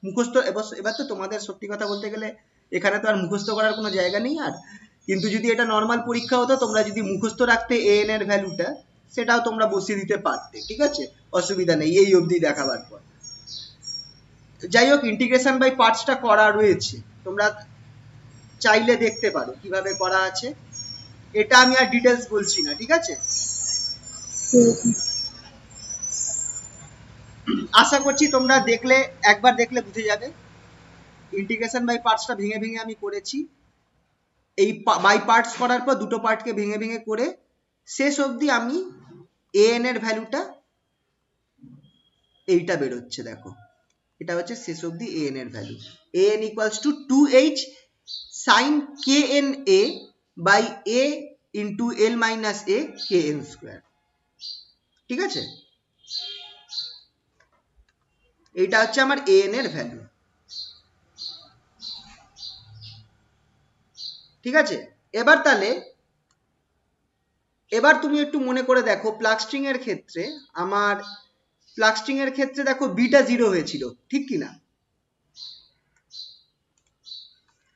মুখস্থ, এবার তো তোমাদের সত্যি কথা বলতে গেলে এখানে তো আর মুখস্থ করার কোনো জায়গা নেই আর, কিন্তু যদি এটা নর্মাল পরীক্ষা হতো, তোমরা যদি মুখস্থ রাখতে an এর ভ্যালুটা, সেটাও তোমরা বসিয়ে দিতে পারতে। ঠিক আছে, অসুবিধা নেই এই অবধি দেখাবার পর। যাই হোক, ইন্টিগ্রেশন বাই পার্টসটা করা রয়েছে, তোমরা চাইলে দেখতে পারো কিভাবে করা আছে, এটা আমি আর ডিটেলস বলছি না। ঠিক আছে, আশা করছি তোমরা দেখলে, একবার দেখলে বুঝে যাবে। ইন্টিগ্রেশন বাই পার্টসটা ভেঙে ভেঙে আমি করেছি, এই বাই পার্টস করার পর দুটো পার্টকে ভেঙে ভেঙে করে শেষ অবধি আমি an এর ভ্যালুটা এইটা বেরোচ্ছে, দেখো এটা হচ্ছে শেষ অবধি an এর value, an equals to 2h sin kna by a into l minus a kn square. ঠিক আছে, এইটা হচ্ছে আমার an এর ভ্যালু। ঠিক আছে, এবার তাহলে এবার তুমি একটু মনে করে দেখো, প্লাগ স্ট্রিং এর ক্ষেত্রে আমার, প্লাগ স্ট্রিং এর ক্ষেত্রে দেখো বিটা 0 হয়েছিল, ঠিক কিনা?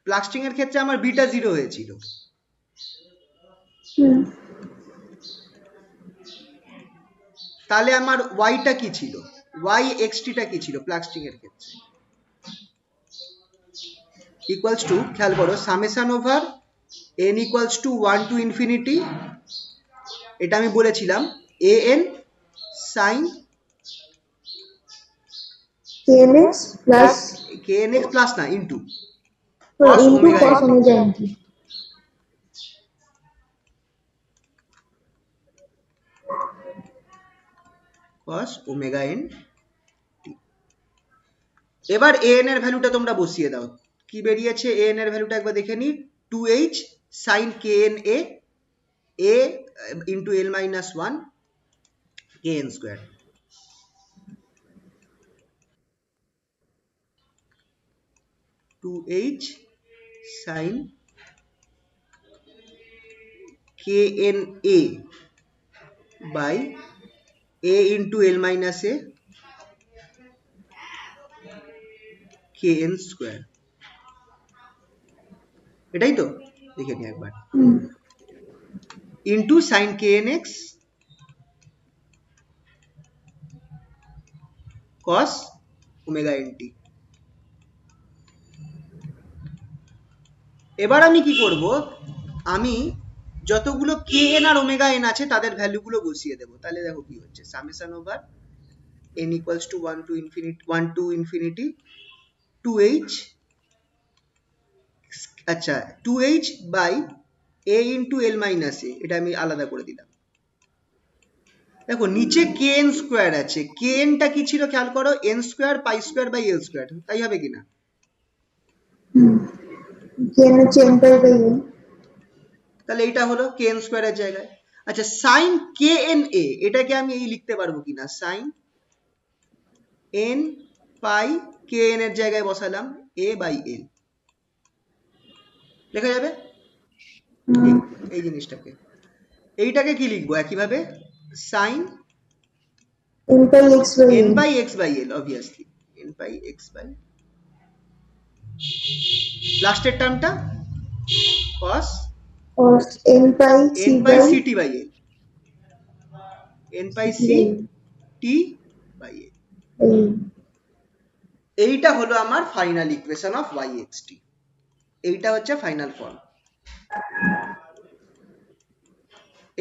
প্লাগ স্ট্রিং এর ক্ষেত্রে আমার বিটা 0 হয়েছিল, তাহলে আমার ওয়াইটা কি ছিল, ওয়াই এক্সটিটা কি ছিল প্লাগ স্ট্রিং এর ক্ষেত্রে, ইকুয়ালস টু, খেয়াল করো, summation over n equals to 1 to infinity এটা আমি বলেছিলাম an sin knx plus knx plus না into cos into omega cos n omega nt. cos omega n। এবার an এর ভ্যালুটা তোমরা বসিয়ে দাও। কি বেরিয়েছে an এর ভ্যালুটা একবার দেখে নি, 2h sin kna a into l minus 1 kn square। Two H sin kna by a into l minus a kn square। এটাই তো, দেখে নি একবার, into sign knx cos omega nt। এবার আমি কি করব, আমি যতগুলো kn আর ওমেগা n আছে তাদের ভ্যালুগুলো বসিয়ে দেবো। তাহলে দেখো কি হচ্ছে, summation over n equals to 1 to infinity 2h, আচ্ছা 2h by a into l minus a, এটা আমি আলাদা করে দিলাম। দেখো নিচে kn স্কোয়ার আছে, kn টা কি ছিল খেয়াল করো, n square pi square by l square, তাই হবে কিনা? kn হচ্ছে n pi by n। তাহলে এইটা হলো kn স্কোয়ারের জায়গায়। আচ্ছা সাইন kna, এটাকে আমি এই লিখতে পারবো কিনা, সাইন n পাই kn এর জায়গায় বসালাম a বাই l, লেখা যাবে এই জিনিসটাকে। এইটাকে কি লিখবো একইভাবে, sign n pi x by n n by x by l, obviously n by x by, লাস্টের টার্মটা cos cos n pi c n by by ct by l, n by c t by l। এইটা হলো আমার final equation of yxt, এইটা হচ্ছে final form.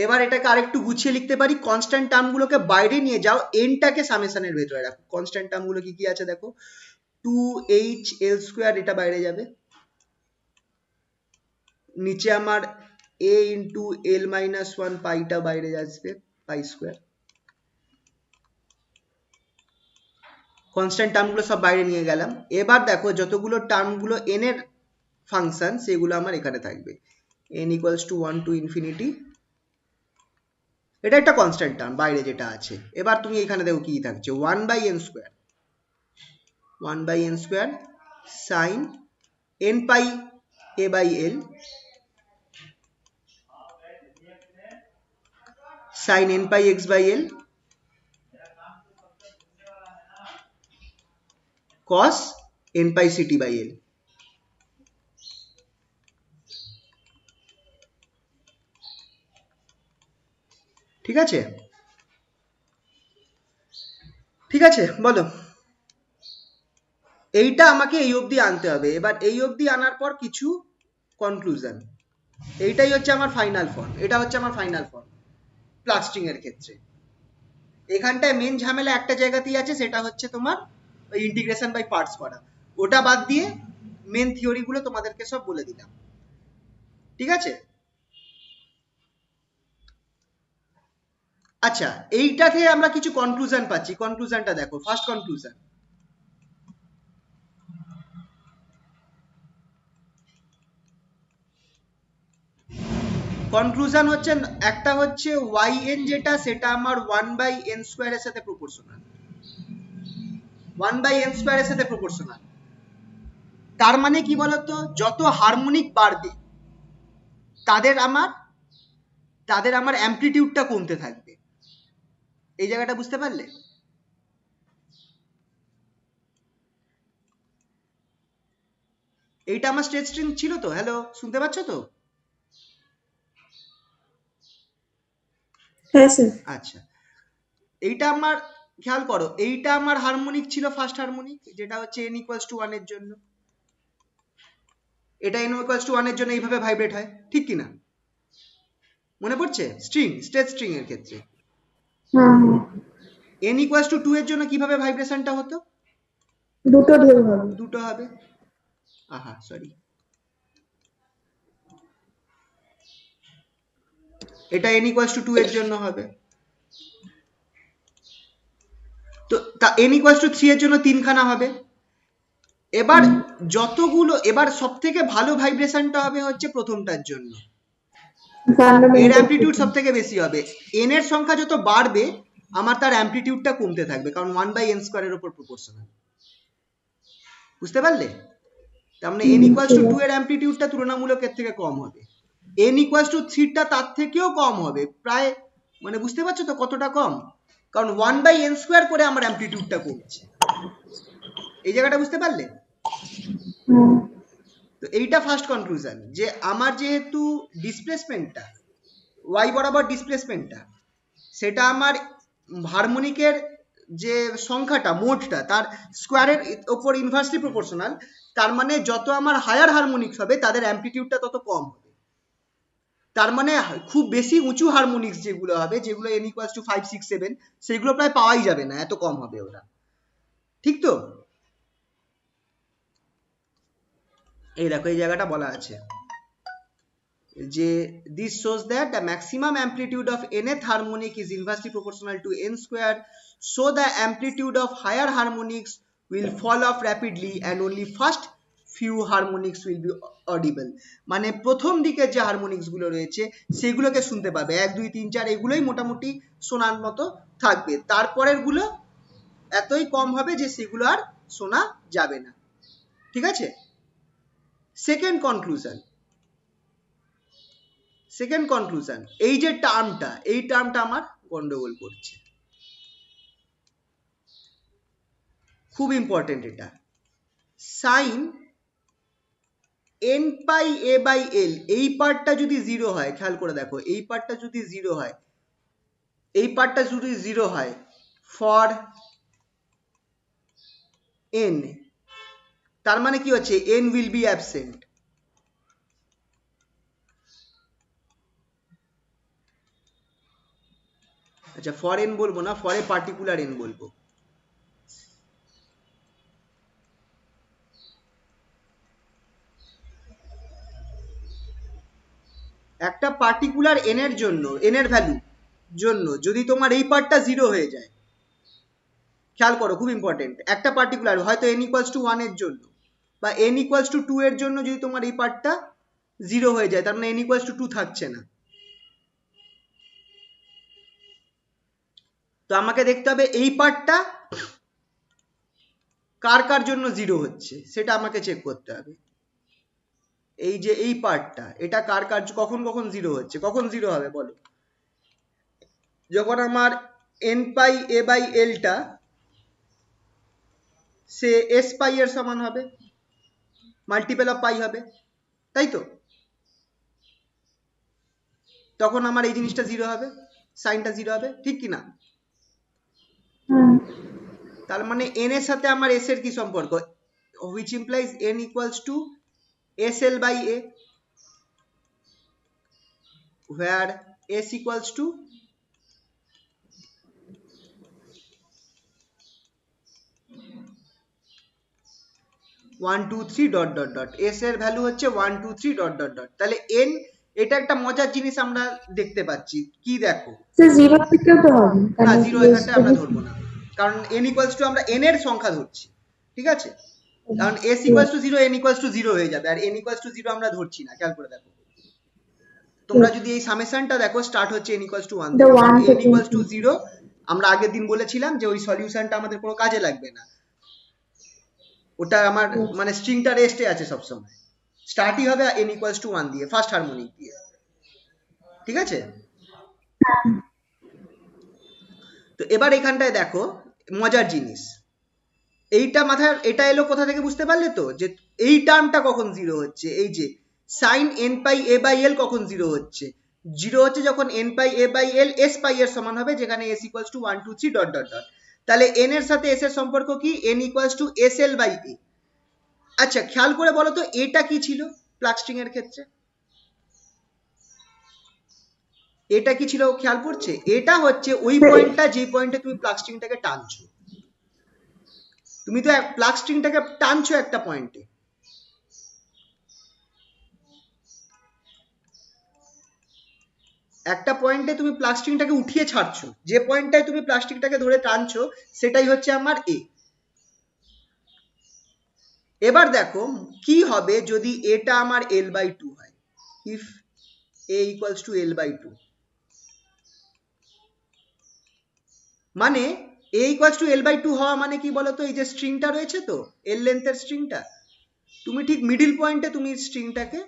এবার এটাকে আরেকটু গুছিয়ে লিখতে পারি, কনস্ট্যান্ট টার্মগুলোকে বাইরে নিয়ে যাও, এনটাকে সামেশনের ভেতরে রাখো। কনস্ট্যান্ট টার্মগুলো কি কি আছে দেখো, 2h l স্কোয়ার, এটা বাইরে যাবে, নিচে আমার a ইন্টু l মাইনাস 1 পাইটা বাইরে আসবে, পাই স্কোয়ার। কনস্ট্যান্ট টার্মগুলো সব বাইরে নিয়ে গেলাম। এবার দেখো যতগুলো টার্মগুলো n এর ফাংশন সেগুলো আমার এখানে থাকবে, n equals to 1 to infinity, এটা একটা কনস্ট্যান্ট টার্ম বাইরে যেটা আছে। এবার তুমি এখানে দেখো কি থাকছে, 1 by n square, 1 by n square sine n pi a by l sine n pi x by l cos n pi ct by l। ঠিক আছে, ঠিক আছে বলো, এইটা আমাকে এই অবধি আনতে হবে। এবার এই অবধি আনার পর কিছু কনক্লুশন, এইটাই হচ্ছে আমার ফাইনাল ফর্ম, এটা হচ্ছে আমার ফাইনাল ফর্ম প্লাস্টিং এর ক্ষেত্রে। এখানটায় মেন ঝামেলা একটা জায়গাতেই আছে, সেটা হচ্ছে তোমার ওই ইন্টিগ্রেশন বাই পার্টস করা, ওটা বাদ দিয়ে মেন থিওরিগুলো তোমাদেরকে সব বলে দিলাম। ঠিক আছে, আচ্ছা এইটাতে আমরা কিছু কনক্লুশন পাচ্ছি, কনক্লুশনটা দেখো, ফার্স্ট কনক্লুশন, কনক্লুশন হচ্ছে একটা হচ্ছে yn যেটা, সেটা আমার 1 বাই n স্কোয়ারের সাথে প্রপোর্শনাল, 1 বাই n স্কোয়ারের সাথে প্রপোর্শনাল। তার মানে কি বলতো, যত হারমোনিক বাড়বে তাদের আমার অ্যামপ্লিটিউডটা কমতে থাকবে। এই জায়গাটা বুঝতে পারলে? এইটা আমার স্টেট স্ট্রিং ছিল তো, হ্যালো শুনতে পাচ্ছ তো? হ্যাঁ স্যার। আচ্ছা এইটা আমার খেয়াল করো, এইটা আমার হারমোনিক ছিল, ফার্স্ট হারমোনিক, যেটা হচ্ছে n ইকুয়ালস টু 1 এর জন্য, এটা n ইকুয়ালস টু 1 এর জন্য এইভাবে ভাইব্রেট হয়, ঠিক কি না? মনে পড়ছে? স্ট্রেচ স্ট্রিং এর ক্ষেত্রে হ্যাঁ n ইকুয়ালস টু 2 এর জন্য কিভাবে ভাইব্রেশনটা হতো? দুটো ঢেউ হবে। দুটো হবে। আহা সরি, এটা n ইকুয়ালস টু 2 এর জন্য হবে। তো n ইকুয়ালস টু 3 এর জন্য 3খানা হবে। এবার যতগুলো, এবার সব থেকে ভালো ভাইব্রেশনটা হবে হচ্ছে প্রথমটার জন্য, এর ফান্ডামেন্টাল অ্যামপ্লিটিউড সব থেকে বেশি হবে। n এর সংখ্যা যত বাড়বে আমার তার অ্যামপ্লিটিউডটা কমতে থাকবে, কারণ 1/n² এর উপর প্রপোর্শনাল। বুঝতে পারলে? তার মানে n ইকুয়ালস টু 2 এর অ্যামপ্লিটিউডটা তুলনামূলক এর থেকে কম হবে, n ইকুয়ালস টু 3 টা তার থেকেও কম হবে, প্রায়, মানে বুঝতে পারছো তো কতটা কম? কারণ 1/n² করে আমার অ্যামপ্লিটিউডটা কমছে। এই জায়গাটা বুঝতে পারলে? তো এইটা ফার্স্ট কনক্লুশন, যে আমার যেহেতু ডিসপ্লেসমেন্টটা y বরাবর ডিসপ্লেসমেন্টটা, সেটা আমার হারমোনিকের যে সংখ্যাটা মোটটা তার স্কোয়ারের ওপর ইনভার্সলি প্রপোর্শনাল, তার মানে যত আমার হায়ার হারমোনিক্স হবে তাদের অ্যামপ্লিটিউডটা তত কম হবে। তার মানে খুব বেশি উঁচু হারমোনিক্স যেগুলো হবে, যেগুলো n ইকুয়ালস টু 5, 6, 7, সেগুলো প্রায় পাওয়াই যাবে না, এত কম হবে ওরা। ঠিক তো? এই দেখো এই জায়গাটা বলা আছে যে this shows that the maximum amplitude of nth harmonic is inversely proportional to n², so the amplitude of higher harmonics will fall off rapidly and only first few harmonics will be audible। মানে প্রথম দিকের যে harmonics গুলো রয়েছে সেগুলোকে শুনতে পাবে, 1, 2, 3, 4 এগুলোই মোটামুটি শোনার মতো থাকবে, তারপরের গুলো এতই কম হবে যে সেগুলো আর শোনা যাবে না। ঠিক আছে? সেকেন্ড কনক্লুশন, এই যে টার্মটা আমার গন্ডগোল করছে, খুব ইম্পর্টেন্ট এটা। Sine n pi a by l, এই পার্টটা যদি জিরো হয়, খেয়াল করে দেখো, এই পার্টটা যদি জিরো হয় ফর n, তার মানে কি হচ্ছে n উইল বি অ্যাবসেন্ট। আচ্ছা, ফর n বলবো না, ফর এ পার্টিকুলার n বলবো। একটা পার্টিকুলার n এর জন্য, n এর ভ্যালু জন্য যদি তোমার এই পার্টটা জিরো হয়ে যায়, খেয়াল করো খুব ইম্পর্টেন্ট, একটা পার্টিকুলার হয়তো n ইকুয়ালস টু 1 এর জন্য বা n ইকুয়ালস টু 2 এর জন্য যদি তোমার এই পার্টটা জিরো হয়ে যায়, তার মানে n ইকুয়ালস টু 2 থাকছে না। তো আমাকে দেখতে হবে এই পার্টটা কার জন্য জিরো হচ্ছে, সেটা আমাকে চেক করতে হবে। এই যে এই পার্টটা, এটা কার কখন জিরো হচ্ছে, কখন জিরো হবে বলো? যখন আমার n pi a by l টা সে s পাই এর সমান হবে, মাল্টিপল অফ পাই হবে, তাই তো? তখন আমার এই জিনিসটা জিরো হবে, সাইনটা জিরো হবে, ঠিক কি না? তার মানে n এর সাথে আমার s এর কি সম্পর্ক, which implies n equals to sl by a, where s equals to one two three dot dot dot, s এর ভ্যালু হচ্ছে 1, 2, 3 ডট ডট ডট। তাহলে n, এটা একটা মজার জিনিস আমরা দেখতে পাচ্ছি, কি দেখো, জিরো থেকেও তো হবে, না কারণ জিরো এখানটা আমরা ধরবো না, কারণ n ইকুয়ালস টু আমরা n এর সংখ্যা ধরছি, ঠিক আছে? কারণ s equals two 0, n equals two 0 হয়ে যাবে, আর n ইকুয়ালস টু 0 আমরা ধরছি না। খেয়াল করে দেখো, তোমরা যদি এই সামেশনটা দেখো, স্টার্ট হচ্ছে n ইকুয়ালস টু 1 থেকে, n ইকুয়ালস টু 0 আমরা আগের দিন বলেছিলাম যে ওই সলিউশনটা আমাদের কোনো কাজে লাগবে না, ওটা আমার মানে স্ট্রিংটা রেস্টে আছে সবসময়, স্টার্টই হবে n ইকুয়ালস টু 1 দিয়ে, ফার্স্ট হারমোনিক দিয়ে। ঠিক আছে? তো এবার এখানটায় দেখো মজার জিনিস, এইটা মাথায়, এটা এলো কোথা থেকে বুঝতে পারলে তো, যে এই টার্মটা কখন জিরো হচ্ছে, এই যে sine n pi a by l কখন জিরো হচ্ছে, জিরো হচ্ছে যখন n pi a by l s pi এর সমান হবে, যেখানে s equals to 1, 2, 3 dot dot dot. তাহলে n এর সাথে s এর সম্পর্ক কি, n equals to sl by a। আচ্ছা খেয়াল করে বলো তো এটা কি ছিল প্লাগ স্ট্রিং এর ক্ষেত্রে? এটা কি ছিল খেয়াল করছে? এটা হচ্ছে ওই পয়েন্টটা যে পয়েন্টে তুমি প্লাগ স্ট্রিংটাকে টানছো। তুমি তো প্লাগ স্ট্রিংটাকে টানছো একটা পয়েন্টে, একটা পয়েন্টে তুমি প্লাগ স্ট্রিংটাকে উঠিয়ে ছাড়ছো, যে পয়েন্টটায় তুমি প্লাগ স্ট্রিংটাকে ধরে টানছো সেটাই হচ্ছে আমার এ। এবার দেখো কি হবে যদি এটা আমার L/2 হয়, if a equals to L/2, মানে a equals to L/2 হওয়া মানে কি বলতো? এই যে স্ট্রিংটা রয়েছে তো এল লেন্থের স্ট্রিংটা, তুমি ঠিক মিডিল পয়েন্টে তুমি স্ট্রিংটাকে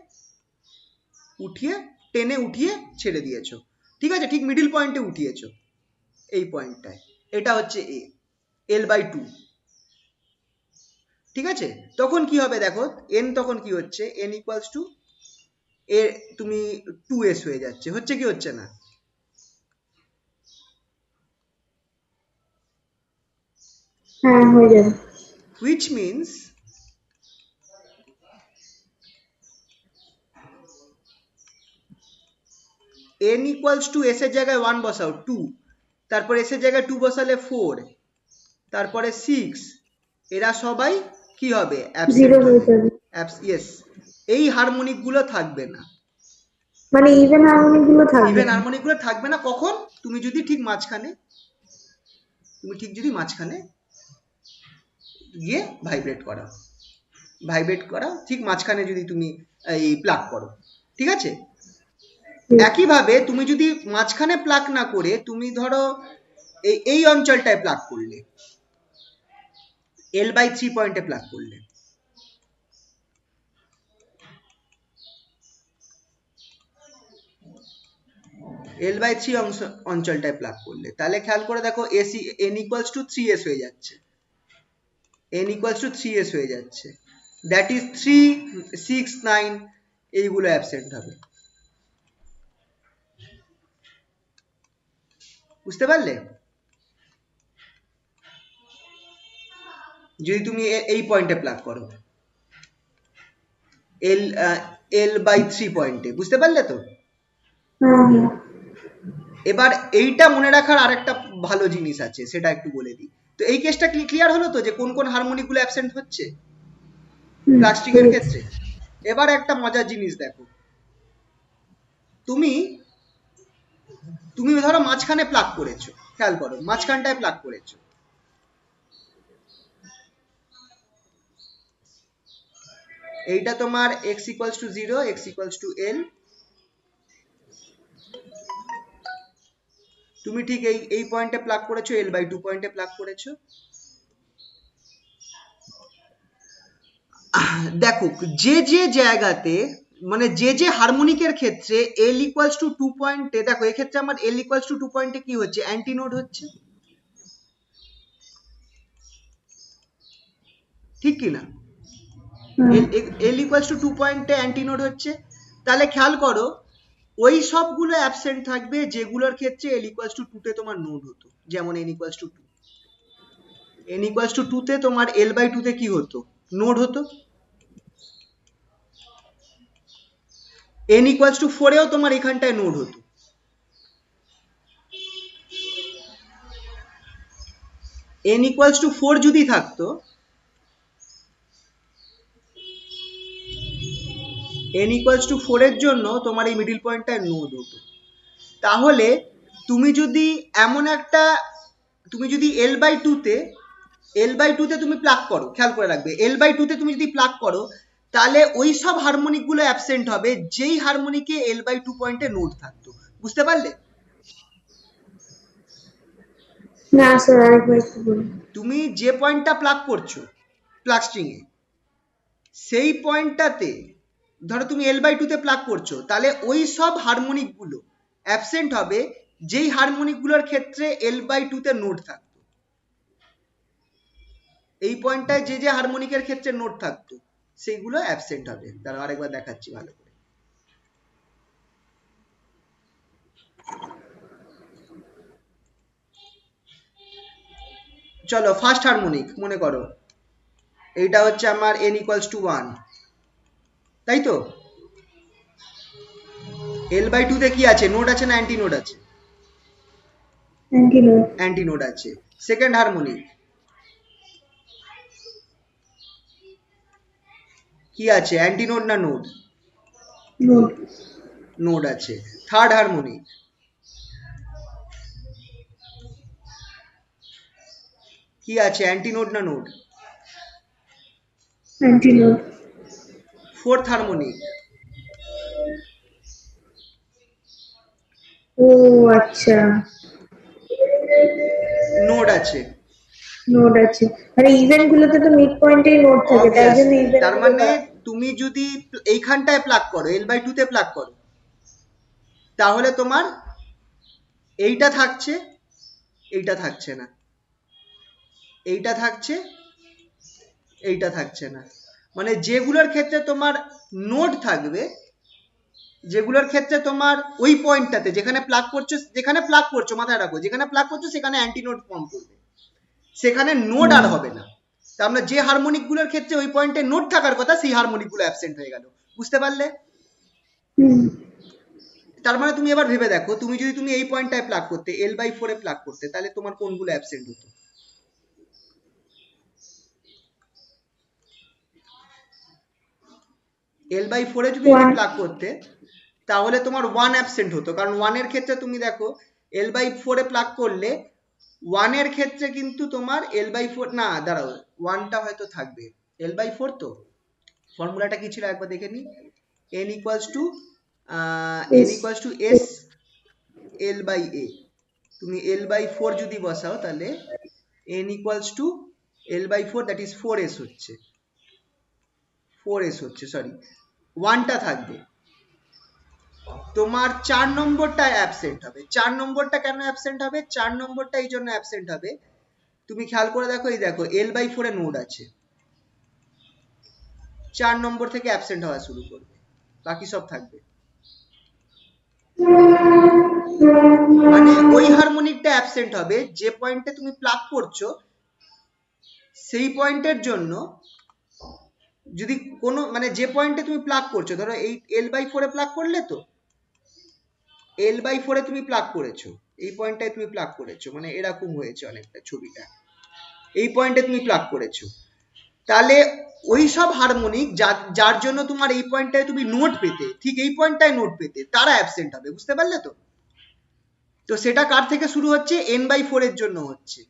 উঠিয়ে টেনে উঠিয়ে ছেড়ে দিয়েছো, ঠিক আছে? ঠিক মিডিল পয়েন্টে উঠিয়েছো এই পয়েন্টটায়, এটা হচ্ছে a, L/2, ঠিক আছে? তখন কি হবে দেখো, n তখন কি হচ্ছে, n equals to এ তুমি 2s হয়ে যাচ্ছে, হচ্ছে কি হচ্ছে না? হ্যাঁ হয়ে যাবে। which means n equals to s এর জায়গায় 1 বসাও 2, তারপর s এর জায়গায় 2 বসালে 4, তারপরে 6, এরা সবাই কি হবে? অ্যাবসেন্ট জিরো হয়ে হবে। যাবে, ইয়েস, এই হারমোনিক গুলো থাকবে না, মানে ইভেন হারমোনিক গুলো থাকবে ইভেন না। হারমোনিক গুলো থাকবে না। কখন? তুমি যদি ঠিক মাঝখানে, তুমি ঠিক যদি মাঝখানে গিয়ে ভাইব্রেট করাও, ভাইব্রেট করাও ঠিক মাঝখানে যদি তুমি এই প্লাগ করো, ঠিক আছে? একইভাবে তুমি যদি মাঝখানে প্লাগ না করে তুমি ধরো এই অঞ্চলটায় প্লাগ করলে, L/3 পয়েন্টে প্লাগ করলে, L/3 অঞ্চলটায় প্লাগ করলে, তাহলে খেয়াল করে দেখো n equals to 3s হয়ে যাচ্ছে, n equals to 3s হয়ে যাচ্ছে, দ্যাট ইজ 3, 6, 9 এইগুলো অ্যাবসেন্ট হবে। বুঝতে পারলে? যদি তুমি এই পয়েন্টে প্লাগ করো L/3 পয়েন্টে, বুঝতে পারলে তো? এবার এইটা মনে রাখার আরেকটা ভালো জিনিস আছে, সেটা একটু বলে দিই। তো এই কেসটা ক্লিয়ার হলো তো যে কোন কোন হারমোনিক গুলো অ্যাবসেন্ট হচ্ছে প্লাগ স্ট্রিং এর ক্ষেত্রে। এবার একটা মজার জিনিস দেখো, তুমি তুমি ধরো মাঝখানে প্লাগ করেছো, খেয়াল করো মাঝখানটায় প্লাগ করেছো, এইটা তোমার x equals to 0, x equals to L, তুমি ঠিক এই পয়েন্টে প্লাগ করেছো, L/2 পয়েন্টে প্লাগ করেছো। দেখো যে যে জায়গাতে, মানে যে যে হারমোনিকের ক্ষেত্রে L equals to 2 পয়েন্টে, দেখো এক্ষেত্রে আমার L equals to 2 পয়েন্টে কি হচ্ছে? অ্যান্টিনোড হচ্ছে, ঠিক কি না? L equals to 2 পয়েন্টে অ্যান্টিনোড হচ্ছে, তাহলে খেয়াল করো ওই সবগুলো অ্যাবসেন্ট থাকবে যেগুলোর ক্ষেত্রে L equals to 2 তে তোমার নোড হতো, যেমন n equals to 2, n equals to 2 তে তোমার L/2 তে কি হতো? নোড হতো। n equals to 4 এও তোমার এখানটায় নোড হতো। n equals to 4 যদি থাকতো, n equals to 4 এর জন্য তোমার এই মিডিল পয়েন্টটায় নোড হতো। তাহলে তুমি যদি এমন একটা, তুমি যদি L/2 তে তুমি প্লাগ করো, খেয়াল করে রাখবে L/2 তে তুমি যদি প্লাগ করো, তাহলে ওই সব হারমোনিক গুলো অ্যাবসেন্ট হবে যেই হারমোনিকে L/2 পয়েন্টে নোড থাকতো। বুঝতে পারলে? না স্যার, আরেকবার একটু বলুন। তুমি যে পয়েন্টটা প্লাগ করছো প্লাগ স্ট্রিং এ, সেই পয়েন্টটাতে ধরো তুমি L/2 তে প্লাগ করছো, তাহলে ওই সব হারমোনিক গুলো অ্যাবসেন্ট হবে যেই হারমোনিক গুলোর ক্ষেত্রে L/2 তে নোড থাকতো। এই পয়েন্টটায় যে যে হারমোনিকের ক্ষেত্রে নোড থাকতো সেইগুলো অ্যাবসেন্ট হবে। তারা আরেকবার দেখাচ্ছি ভালো করে। চলো ফার্স্ট হারমোনিক মনে করো, এইটা হচ্ছে আমার n equals to 1, তাই তো? L/2 তে কি আছে, নোড আছে না অ্যান্টি নোড আছে? Anti node. অ্যান্টি নোড আছে। সেকেন্ড হারমোনিক কি আছে, অ্যান্টি নোড না নোড? নোড। নোড আছে। থার্ড হারমোনিক কি আছে, অ্যান্টি নোড না node? Anti node. Fourth harmonic ও আচ্ছা, নোড আছে। নোড আছে। মানে ইভেন্ট গুলোতে তো মিড পয়েন্টেই নোড থাকে, তাই জন্য অবভিয়াসলি, ইভেন্ট তার গুলো মানে তুমি যদি এইখানটায় প্লাগ করো, L/2 তে প্লাগ করো, তাহলে তোমার এইটা থাকছে, এইটা থাকছে না, এইটা থাকছে, এইটা থাকছে না। মানে যেগুলোর ক্ষেত্রে তোমার নোড থাকবে, যেগুলোর ক্ষেত্রে তোমার ওই পয়েন্টটাতে যেখানে প্লাগ করছো মাথায় রাখো, যেখানে প্লাগ করছো সেখানে অ্যান্টি নোড ফর্ম করবে, সেখানে নোড আর হবে না। তার মানে যে হারমোনিক গুলোর ক্ষেত্রে ওই পয়েন্টে নোড থাকার কথা, সেই হারমোনিক গুলো অ্যাবসেন্ট হয়ে গেল। বুঝতে পারলে? হুম। তার মানে তুমি এবার ভেবে দেখো, তুমি এই পয়েন্টটায় প্লাগ করতে, L/4 এ প্লাগ করতে, তাহলে তোমার কোনগুলো অ্যাবসেন্ট হতো? L/4 এ যদি তুমি 1। প্লাগ করতে, তাহলে তোমার 1 অ্যাবসেন্ট হতো, কারণ 1 এর ক্ষেত্রে তুমি দেখো L/4 এ প্লাগ করলে 1 এর ক্ষেত্রে কিন্তু তোমার L/4 না, দাঁড়াও, 1টা হয়তো থাকবে। L/4 তো ফর্মুলাটা কি ছিল একবার দেখে নি। n equals two s L/a। তুমি L/4 যদি বসাও, তাহলে n equals two L/4, that is 4s হচ্ছে, 4s হচ্ছে, সরি, 1টা থাকবে। তোমার 4 নম্বরটা অ্যাবসেন্ট হবে। 4 নম্বরটা কেন অ্যাবসেন্ট হবে? 4 নম্বরটা এই জন্য অ্যাবসেন্ট হবে, তুমি খেয়াল করে দেখো, এই দেখো L/4 এ নোড আছে, 4 নম্বর থেকে অ্যাবসেন্ট হওয়া শুরু করবে, বাকি সব থাকবে। মানে ওই হারমোনিকটা অ্যাবসেন্ট হবে যে পয়েন্টে তুমি প্লাগ করছো, সেই পয়েন্টের জন্য যদি কোনো, মানে যে পয়েন্টে তুমি প্লাগ করছো, ধরো এই L/4 এ প্লাগ করলে, তো L/4 এ তুমি প্লাগ করেছো, এই পয়েন্টটায় তুমি প্লাগ করেছো, মানে এরকম হয়েছে অনেকটা ছবিটা, এই পয়েন্টে তুমি প্লাগ করেছো, তাহলে ওই সব হারমোনিক যার জন্য তোমার এই পয়েন্টটায় তুমি নোট পেতে, ঠিক এই পয়েন্টটায় নোট পেতে, তারা অ্যাবসেন্ট হবে। বুঝতে পারলে তো? তো সেটা কার থেকে শুরু হচ্ছে? n/4 এর জন্য হচ্ছে,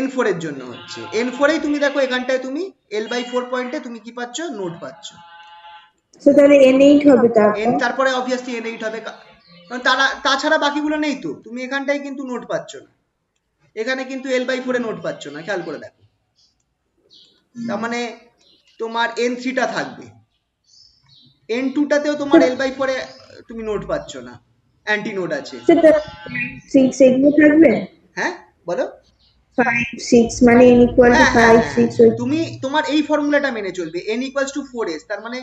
n4 এর জন্য হচ্ছে। n4 এই তুমি দেখো এখানটায় তুমি L/4 পয়েন্টে তুমি কি পাচ্ছ? নোট পাচ্ছ। তো তাহলে n8 হবে তারপর। তারপরে অবভিয়াসলি n8 হবে, কারণ তাছাড়া বাকিগুলো নেই তো। তুমি এখানটায় কিন্তু নোট পাচ্ছ না, এখানে কিন্তু L/4 এ নোট পাচ্ছ না, খেয়াল করে দেখো। তার মানে তোমার n3 টা থাকবে, n2 টাতেও তোমার L/4 এ তুমি নোট পাচ্ছ না, অ্যান্টি নোট আছে। সেটা 6 এগুলো থাকবে। হ্যাঁ, বলো। 5 6 মানে n ইকুয়াল টু হ্যাঁ, হ্যাঁ, 5 হ্যাঁ, 6 ওই। তুমি তোমার এই ফর্মুলাটা মেনে চলবে, n ইকুয়ালস টু 4s, তার মানে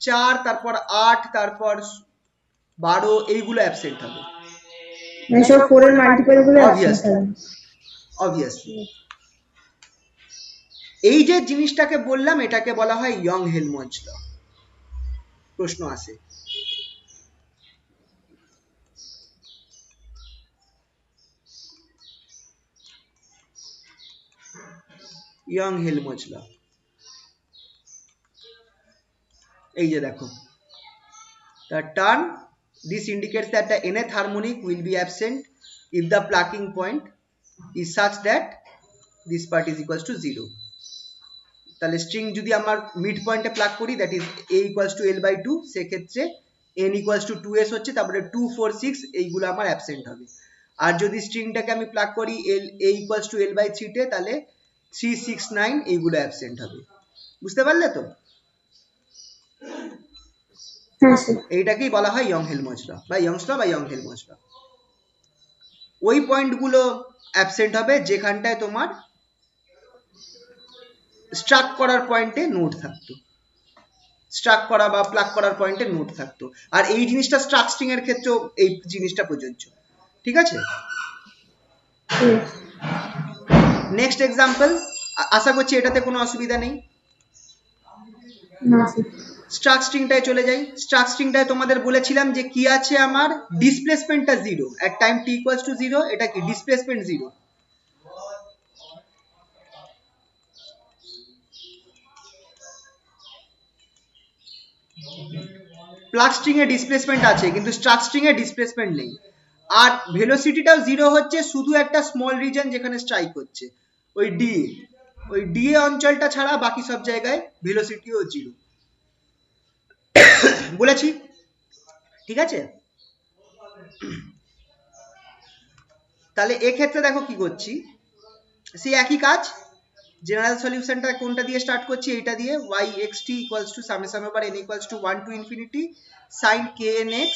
4, তারপর 8, তারপর 12, এইগুলো অ্যাবসেন্ট হবে। মানে সব 4 এর মাল্টিপল গুলো অ্যাবসেন্ট অবভিয়াসলি, হবে। অবভিয়াসলি। এই যে জিনিসটাকে বললাম, এটাকে বলা হয় ইয়ং হেলমহোল্টজ ল। প্রশ্ন আসে। ইয়ং হেলমহোল্টজ ল, এই যে দেখো, the turn, this indicates that the nth harmonic will be absent if the plucking point is such that this part is equals to 0. তাহলে স্ট্রিং যদি আমার মিড পয়েন্টে প্লাগ করি, that is a equals to L/2, সেক্ষেত্রে n equals two 2s হচ্ছে, তারপরে 2 4 6 এইগুলো আমার অ্যাবসেন্ট হবে। আর যদি স্ট্রিংটাকে আমি প্লাগ করি a ইকুয়ালস টু L/3 তে, তাহলে 3 6 9 এইগুলো অ্যাবসেন্ট হবে। বুঝতে পারলে তো? হ্যাঁ স্যার। এইটাকেই বলা হয় ইয়ং হেলমহোল্টজ ল বা ইয়ংস ল বা ইয়ং হেলমহোল্টজ ল। ওই পয়েন্টগুলো অ্যাবসেন্ট হবে যেখানটায় তোমার স্ট্রাক করার পয়েন্টে নোট থাকতো, স্ট্রাক করা বা প্লাগ করার পয়েন্টে নোট থাকতো। আর এই জিনিসটা স্ট্রাক স্ট্রিং এর ক্ষেত্রেও এই জিনিসটা প্রযোজ্য। ঠিক আছে, নেক্সট এক্সাম্পল। আশা করছি এটাতে কোনো অসুবিধা নেই। না স্যার। স্ট্রাক স্ট্রিংটায় চলে যাই। স্ট্রাক স্ট্রিংটায় তোমাদের বলেছিলাম যে কি আছে, আমার ডিসপ্লেসমেন্টটা 0 এট টাইম t ইকুয়ালস টু 0, এটা কি ডিসপ্লেসমেন্ট 0। প্লাগ স্ট্রিং এ ডিসপ্লেসমেন্ট আছে কিন্তু স্ট্রাক স্ট্রিং এ ডিসপ্লেসমেন্ট নেই। আর ভেলোসিটিটাও 0 হচ্ছে শুধু একটা স্মল রিজন যেখানে স্ট্রাইক হচ্ছে, ওই ডিএ অঞ্চলটা ছাড়া বাকি সব জায়গায় ভেলোসিটিও 0 বলেছি, ঠিক আছে। তাহলে এক্ষেত্রে দেখো কি করছি, সেই একই কাজ। জেনারেল সলিউশনটা কোনটা দিয়ে স্টার্ট করছি, এইটা দিয়ে y xt equals to summation over n equals to 1 to infinity sin knx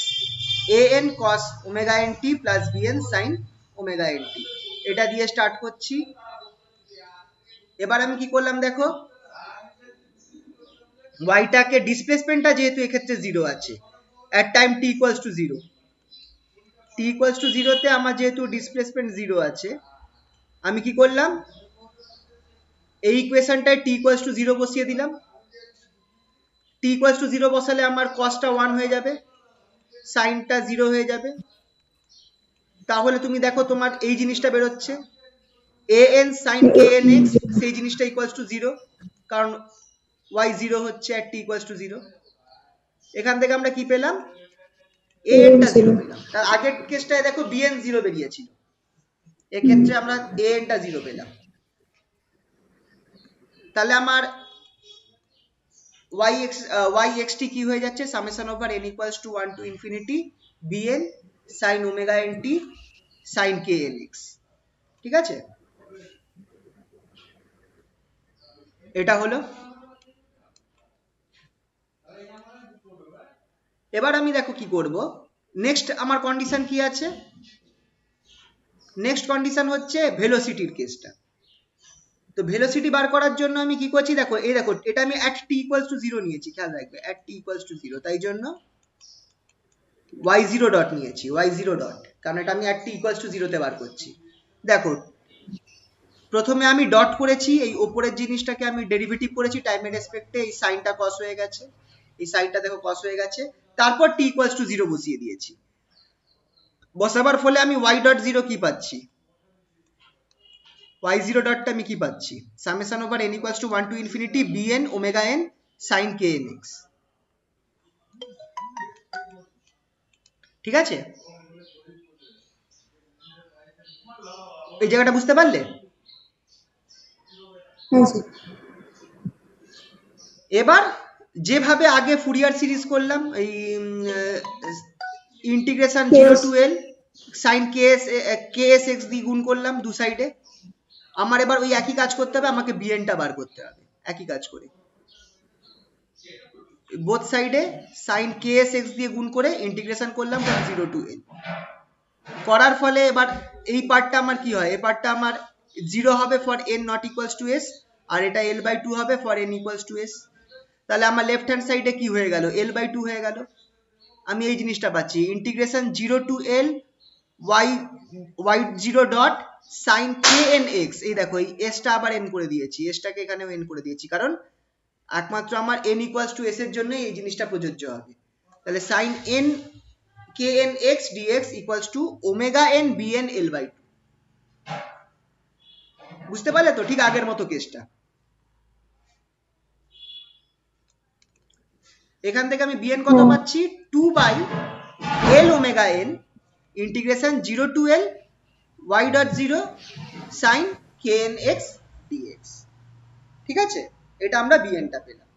an cos omega nt plus bn sin omega nt, এটা দিয়ে স্টার্ট করছি। এবার আমি কি করলাম দেখো, yটাকে ডিসপ্লেসমেন্টটা যেহেতু এক্ষেত্রে 0 আছে এট time t equals to 0, t equals to 0 তে আমার যেহেতু ডিসপ্লেসমেন্ট 0 আছে, আমি কি করলাম, এই ইকুয়েশনটায় t ইকুয়ালস টু 0 বসিয়ে দিলাম। t ইকুয়ালস টু 0 বসালে আমার cosটা 1 হয়ে যাবে, সাইনটা 0 হয়ে যাবে। তাহলে তুমি দেখো তোমার এই জিনিসটা বেরোচ্ছে an sin knx, সেই জিনিসটা ইকুয়ালস টু 0, কারণ y 0 হচ্ছে আর t ইকুয়ালস টু 0। এখান থেকে আমরা কি পেলাম, an টা 0 পেলাম। তার আগের কেসটায় দেখো bn 0 বেরিয়েছিল, এক্ষেত্রে আমরা an টা 0 পেলাম। তাহলে আমার y xt কি হয়ে যাচ্ছে, summation over n equals to 1 to infinity bn sin omega nt sin knx, ঠিক আছে। এটা হলো। এবার আমি দেখো কি করব, নেক্সট আমার কন্ডিশন কি আছে, নেক্সট কন্ডিশন হচ্ছে ভেলোসিটির কেসটা। তো ভেলোসিটি বার করার জন্য আমি কি করছি দেখো, এই দেখো এটা আমি at t ইকুয়ালস টু 0 নিয়েছি, খেয়াল রাখবে at t ইকুয়ালস টু 0, তাই জন্য y0 ডট নিয়েছি, y0 ডট, কারণ এটা আমি at t ইকুয়ালস টু 0 তে বার করছি। দেখো প্রথমে আমি ডট করেছি, এই ওপরের জিনিসটাকে আমি ডেরিভেটিভ করেছি টাইমের রেসপেক্টে, এই সাইনটা cos হয়ে গেছে, এই সাইনটা দেখো cos হয়ে গেছে। তারপর t ইকুয়ালস টু 0 বসিয়ে দিয়েছি, বসাবার ফলে আমি y ডট 0 কি পাচ্ছি, y0 ডটটা আমি কি পাচ্ছি, summation over n equals to 1 to infinity bn omega n sin knx, ঠিক আছে। এই জায়গাটা বুঝতে পারলে? হ্যাঁ স্যার। এবার যেভাবে আগে ফুরিয়ার সিরিজ করলাম, এই integration 0 to l sin ksx দিয়ে গুণ করলাম দু সাইডে, আমার এবার ওই একই কাজ করতে হবে, আমাকে bn টা বার করতে হবে একই কাজ করে, বোথ সাইডে sin ksx দিয়ে গুণ করে ইন্টিগ্রেশন করলাম 0 টু l, করার ফলে এবার এই পার্টটা আমার কি হয়, এই পার্টটা আমার 0 হবে for n not equals to s, আর এটা l/2 হবে for n equals two s। তাহলে আমার লেফট হ্যান্ড সাইডে কি হয়ে গেল, l/2 হয়ে গেল। আমি এই জিনিসটা পাচ্ছি integration 0 to l y0 dot sin knx, এই দেখো এই s টা আবার n করে দিয়েছি, s টাকে এখানেও n করে দিয়েছি, কারণ একমাত্র আমার n ইকুয়ালস টু s এর জন্য এই জিনিসটা প্রযোজ্য হবে। তাহলে sin n knx dx equals to omega n bn l/2, বুঝতে পারলে তো, ঠিক আগের মতো কেসটা। এখান থেকে আমি bn কত পাচ্ছি, 2 by l omega n integration 0 to l y dot 0 sin knx dx, ঠিক আছে। এটা আমরা bn টা পেলাম।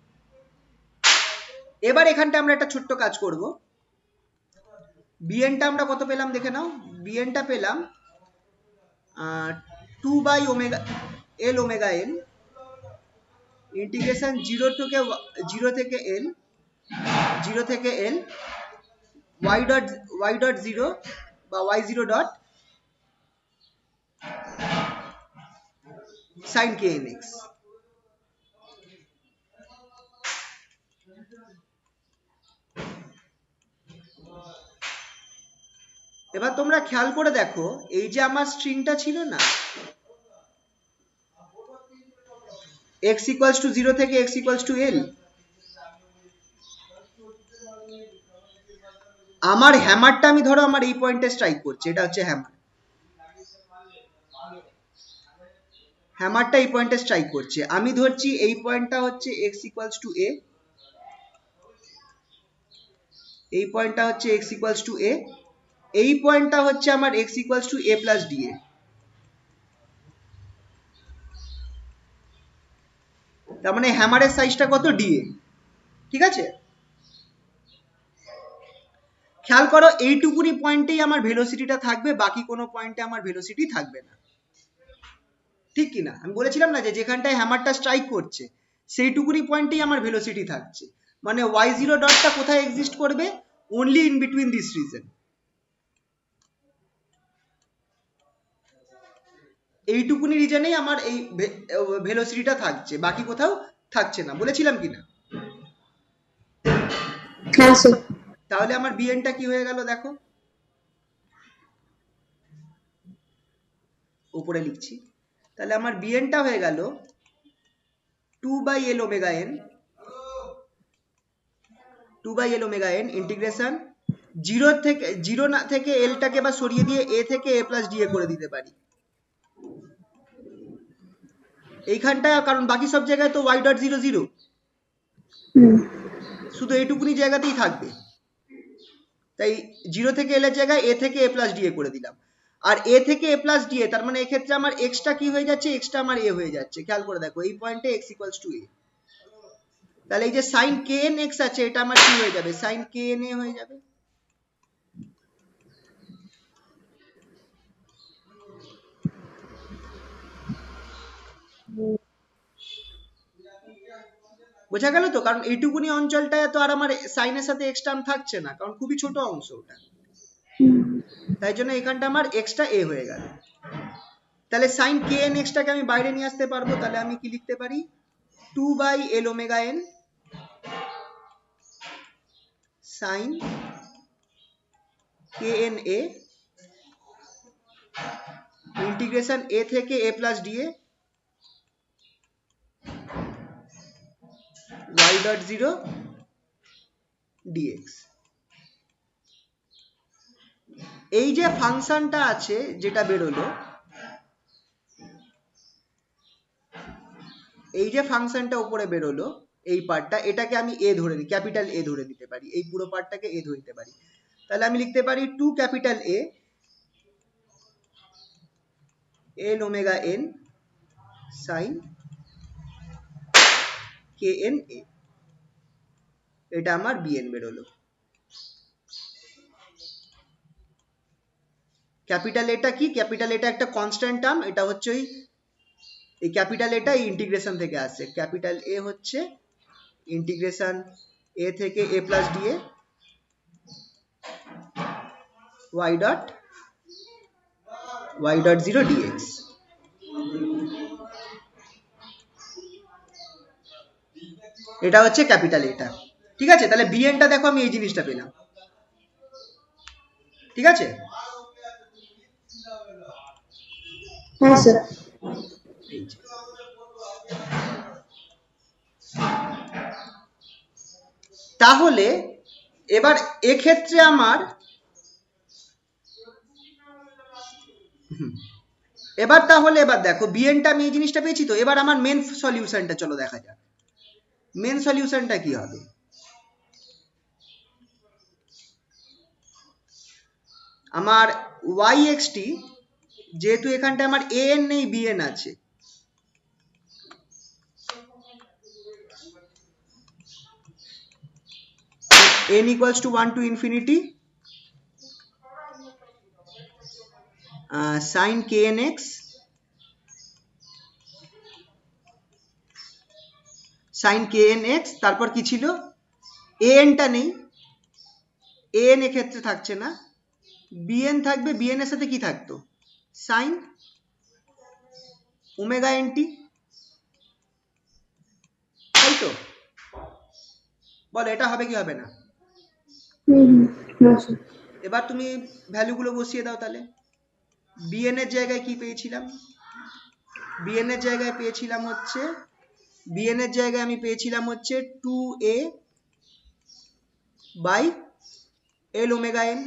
এবার এখানটা আমরা একটা ছোট্ট কাজ করব, bn টা আমরা কত পেলাম দেখে নাও, bn টা পেলাম 2 by omega l omega n integration 0 থেকে l y ডট 0 বা y0 ডট sin knx। এবার তোমরা খেয়াল করে দেখো, এই যে আমার স্ট্রিংটা ছিল না, x ইকুয়ালস টু 0 থেকে x ইকুয়ালস টু l, আমার হ্যামারটা আমি ধরো আমার এই পয়েন্টে স্ট্রাইক করছি, এটা হচ্ছে হ্যামার, হ্যামারটা এই পয়েন্টে স্ট্রাইক করছে, আমি ধরছি এই পয়েন্টটা হচ্ছে x ইকুয়ালস টু a, এই পয়েন্টটা হচ্ছে x ইকুয়ালস টু a, এই পয়েন্টটা হচ্ছে আমার x equals to a plus d এ। তার মানে হ্যামারের সাইজটা কত, ডিএ, ঠিক আছে। খেয়াল করো এইটুকুনি পয়েন্টেই আমার ভেলোসিটিটা থাকবে, বাকি কোনো পয়েন্টে আমার ভেলোসিটি থাকবে না, ঠিক কি না? আমি বলেছিলাম না যে যেখানটায় হ্যামারটা স্ট্রাইক করছে সেইটুকুনি পয়েন্টেই আমার ভেলোসিটি থাকছে, মানে y0 ডটটা কোথায় এক্সিস্ট করবে, only in between this reason, এইটুকুনি রিজনেই আমার এই ভেলোসিটিটা থাকছে, বাকি কোথাও থাকছে না, বলেছিলাম কি না? হ্যাঁ স্যার। তাহলে আমার বিএনটা কি হয়ে গেল দেখো, উপরে লিখছি, তাহলে আমার বিএনটা হয়ে গেল 2/L omega n, 2/L omega n integration zero না থেকে এলটাকে বা সরিয়ে দিয়ে এ থেকে এ প্লাস ডি এ করে দিতে পারি এইখানটা, কারণ বাকি সব জায়গায় তো y ডট 0 0, শুধু এইটুকুনি জায়গাতেই থাকবে, তাই জিরো থেকে এল এর জায়গায় এ থেকে এ প্লাস ডি এ করে দিলাম, আর এ থেকে এ প্লাস ডি এ, তার মানে এক্ষেত্রে আমার এক্সটা কি হয়ে যাচ্ছে, এক্সটা আমার এ হয়ে যাচ্ছে, খেয়াল করে দেখো এই পয়েন্টে এক্স ইকুয়ালস টু এ, তাহলে এই যে সাইন কে এন এক্স আছে এটা আমার কি হয়ে যাবে, সাইন কে এন এ হয়ে যাবে। বোঝা গেল তো? কারণ এইটুকুনি অঞ্চলটায় তো আর আমার সাইনের সাথে এক্স টার্ম থাকছে না, কারণ খুবই ছোট অংশ ওটা, তাই জন্য এখানটা আমার এক্সটা এ হয়ে গেল। তাহলে সাইন কে এন এক্সটাকে আমি বাইরে নিয়ে আসতে পারবো, তাহলে আমি কি লিখতে পারি, 2/L omega n sine K N a integration a থেকে a plus d a y dot 0 dx। এই যে ফাংশনটা আছে যেটা বেরোলো, এই যে ফাংশনটা উপরে বেরোলো এই পার্টটা, এটাকে আমি এ ধরে নিই, ক্যাপিটাল এ ধরে নিতে পারি, এই পুরো পার্টটাকে এ ধরে নিতে পারি, তাহলে আমি লিখতে পারি 2 capital A L omega n sine K N A, এটা আমার বিএন বেরোলো। ক্যাপিটাল এটা কি, ক্যাপিটাল এটা একটা কনস্ট্যান্ট টার্ম, এটা হচ্ছে ওই এই ক্যাপিটাল এটা এই ইন্টিগ্রেশন থেকে আসছে, ক্যাপিটাল এ হচ্ছে ইন্টিগ্রেশন এ থেকে a plus d a y dot 0 dx। এটা হচ্ছে ক্যাপিটাল এটা, ঠিক আছে। তাহলে বিএনটা দেখো আমি এই জিনিসটা পেলাম, ঠিক আছে। হ্যাঁ স্যার। তাহলে এবার এক্ষেত্রে আমার এবার দেখো বিএনটা আমি এই জিনিসটা পেয়েছি, তো এবার আমার মেন সলিউশনটা চলো দেখা যাক, মেন সলিউশনটা কি হবে। আমার yxt যেহেতু এখানটা আমার an নেই bn আছে, n equals to 1 to infinity sin knx sin knx, তারপর কি ছিল, an টা নেই, an এক্ষেত্রে থাকছে না, bn থাকবে, bn এর সাথে কি থাকতো, sin ওমেগা nt, তাই তো? বল এটা হবে কি হবে না? এবার তুমি ভ্যালুগুলো বসিয়ে দাও, তাহলে bn এর জায়গায় কি পেয়েছিলাম, bn এর জায়গায় পেয়েছিলাম হচ্ছে, bn এর জায়গায় আমি পেয়েছিলাম হচ্ছে 2a by L omega N,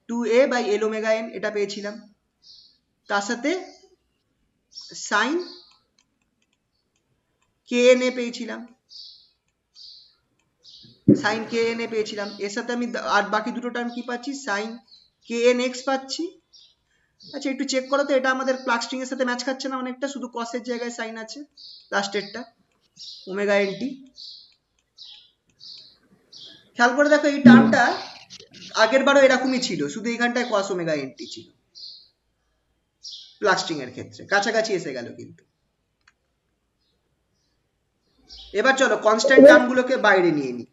2a by L omega N এটা পেয়েছিলাম, তার সাথে সাইন কে এন এ পেয়েছিলাম, সাইন কে এন এ পেয়েছিলাম, এর সাথে আমি আর বাকি দুটো টার্ম কি পাচ্ছি, সাইন কে এন এক্স পাচ্ছি। আচ্ছা একটু চেক করো তো, এটা আমাদের প্লাগ স্ট্রিং এর সাথে ম্যাচ খাচ্ছে না অনেকটা, শুধু কসের জায়গায় সাইন আছে লাস্টেরটা, ওমেগা এন টি। খেয়াল করে দেখো এই টার্মটা আগের বারও এরকমই ছিল, শুধু এইখানটায় কস ওমেগা এন টি ছিল প্লাগ স্ট্রিং এর ক্ষেত্রে, কাছাকাছি এসে গেল কিন্তু। এবার চলো কনস্ট্যান্ট টার্মগুলোকে বাইরে নিয়ে নিই,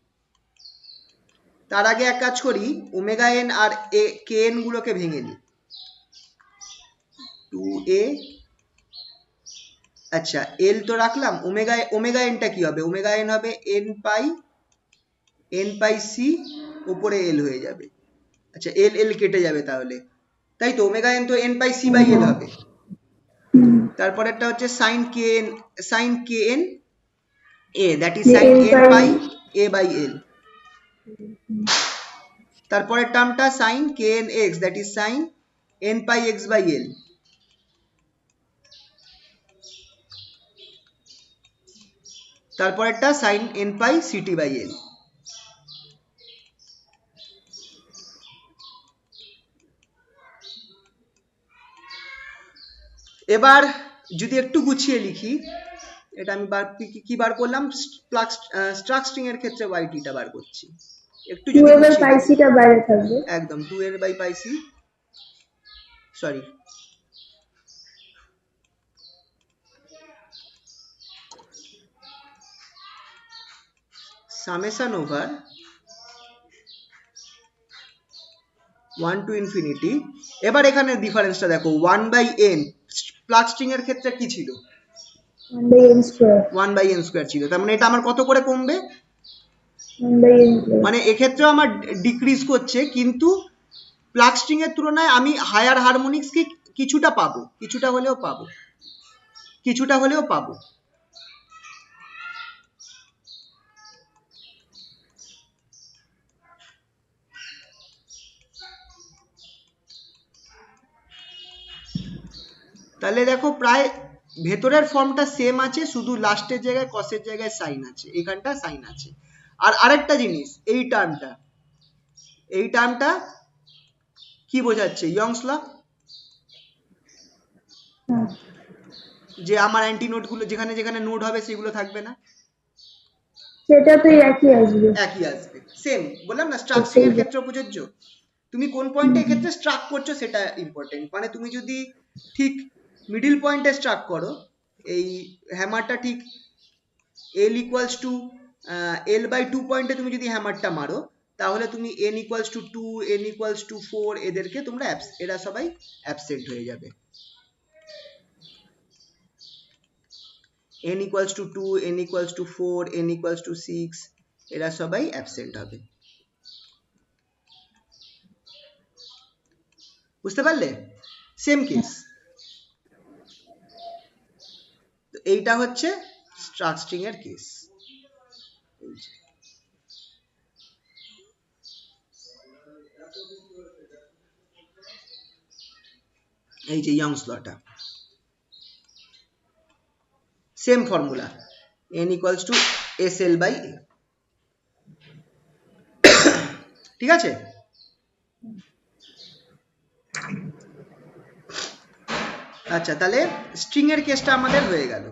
তার আগে এক কাজ করি, ওমেগা এন আর কে এন গুলোকে ভেঙে নিই। 2a, আচ্ছা এল তো রাখলাম, ওমেগা এনটা কি হবে, ওমেগা এন হবে এন পাই সি, উপরে এল হয়ে যাবে। আচ্ছা এল এল কেটে যাবে তাহলে, তাই তো ওমেগা এন তো n pi c by L হবে। তারপর একটা হচ্ছে sine K N a, that is sine n pi a by L. তারপরের টার্মটা sine K n x, that is sine n pi x by L. তারপরেরটা sine n pi c t by L. এবার যদি একটু গুছিয়ে লিখি, এটা আমি কি বার করলাম, স্ট্রাক স্ট্রিং এর ক্ষেত্রে yt টা বার করছি, একটু যদি পাইসিটা বাইরে থাকবে, একদম 2l by pi C, sorry summation over 1 to infinity. এবার এখানে ডিফারেন্সটা দেখো, 1 বাই n প্লাগ স্ট্রিং এর ক্ষেত্রে কি ছিল, 1 বাই n স্কয়ার ছিল, তার মানে এটা আমার কত করে কমবে, মানে এক্ষেত্রেও আমার ডিক্রিজ করছে, কিন্তু প্লাগ স্ট্রিং এর তুলনায় আমি হায়ার হারমোনিক্স কি কিছুটা পাবো, কিছুটা হলেও পাবো। তাহলে দেখো প্রায় ভেতরের ফর্মটা সেম আছে, শুধু লাস্টের জায়গায় কসের জায়গায় সাইন আছে, এখানটা সাইন আছে। আর আরেকটা জিনিস, এই টার্মটা কি বোঝাচ্ছে, ইয়ংস ল, যে আমার অ্যান্টি নোড গুলো যেখানে যেখানে নোড হবে সেগুলো থাকবে না, সেটা তো একই আসবে, সেম বললাম না, স্ট্রাকচার এর ক্ষেত্রে প্রযোজ্য। তুমি কোন পয়েন্টে ক্ষেত্রে স্ট্রাক করছো সেটা ইম্পর্টেন্ট, মানে তুমি যদি ঠিক মিডল পয়েন্টে স্ট্রাক করো, এই হ্যামারটা ঠিক এল ইকুয়ালস টু এল বাই 2 পয়েন্টে তুমি যদি হ্যামারটা মারো, তাহলে তুমি n equals two 2, n equals two 4 এদেরকে তোমরা এরা সবাই অ্যাবসেন্ট হয়ে যাবে। n equals two 2, n equals two 4, n equals two 6 এরা সবাই অ্যাবসেন্ট হবে। বুঝতে পারলে, সেম কেস। এইটা হচ্ছে স্ট্রাক স্ট্রিং এর কেস। এই যে ইয়ংস লটা, same formula, n equals to s L by a. ঠিক আছে, আচ্ছা তাহলে স্ট্রিং এর কেসটা আমাদের হয়ে গেল।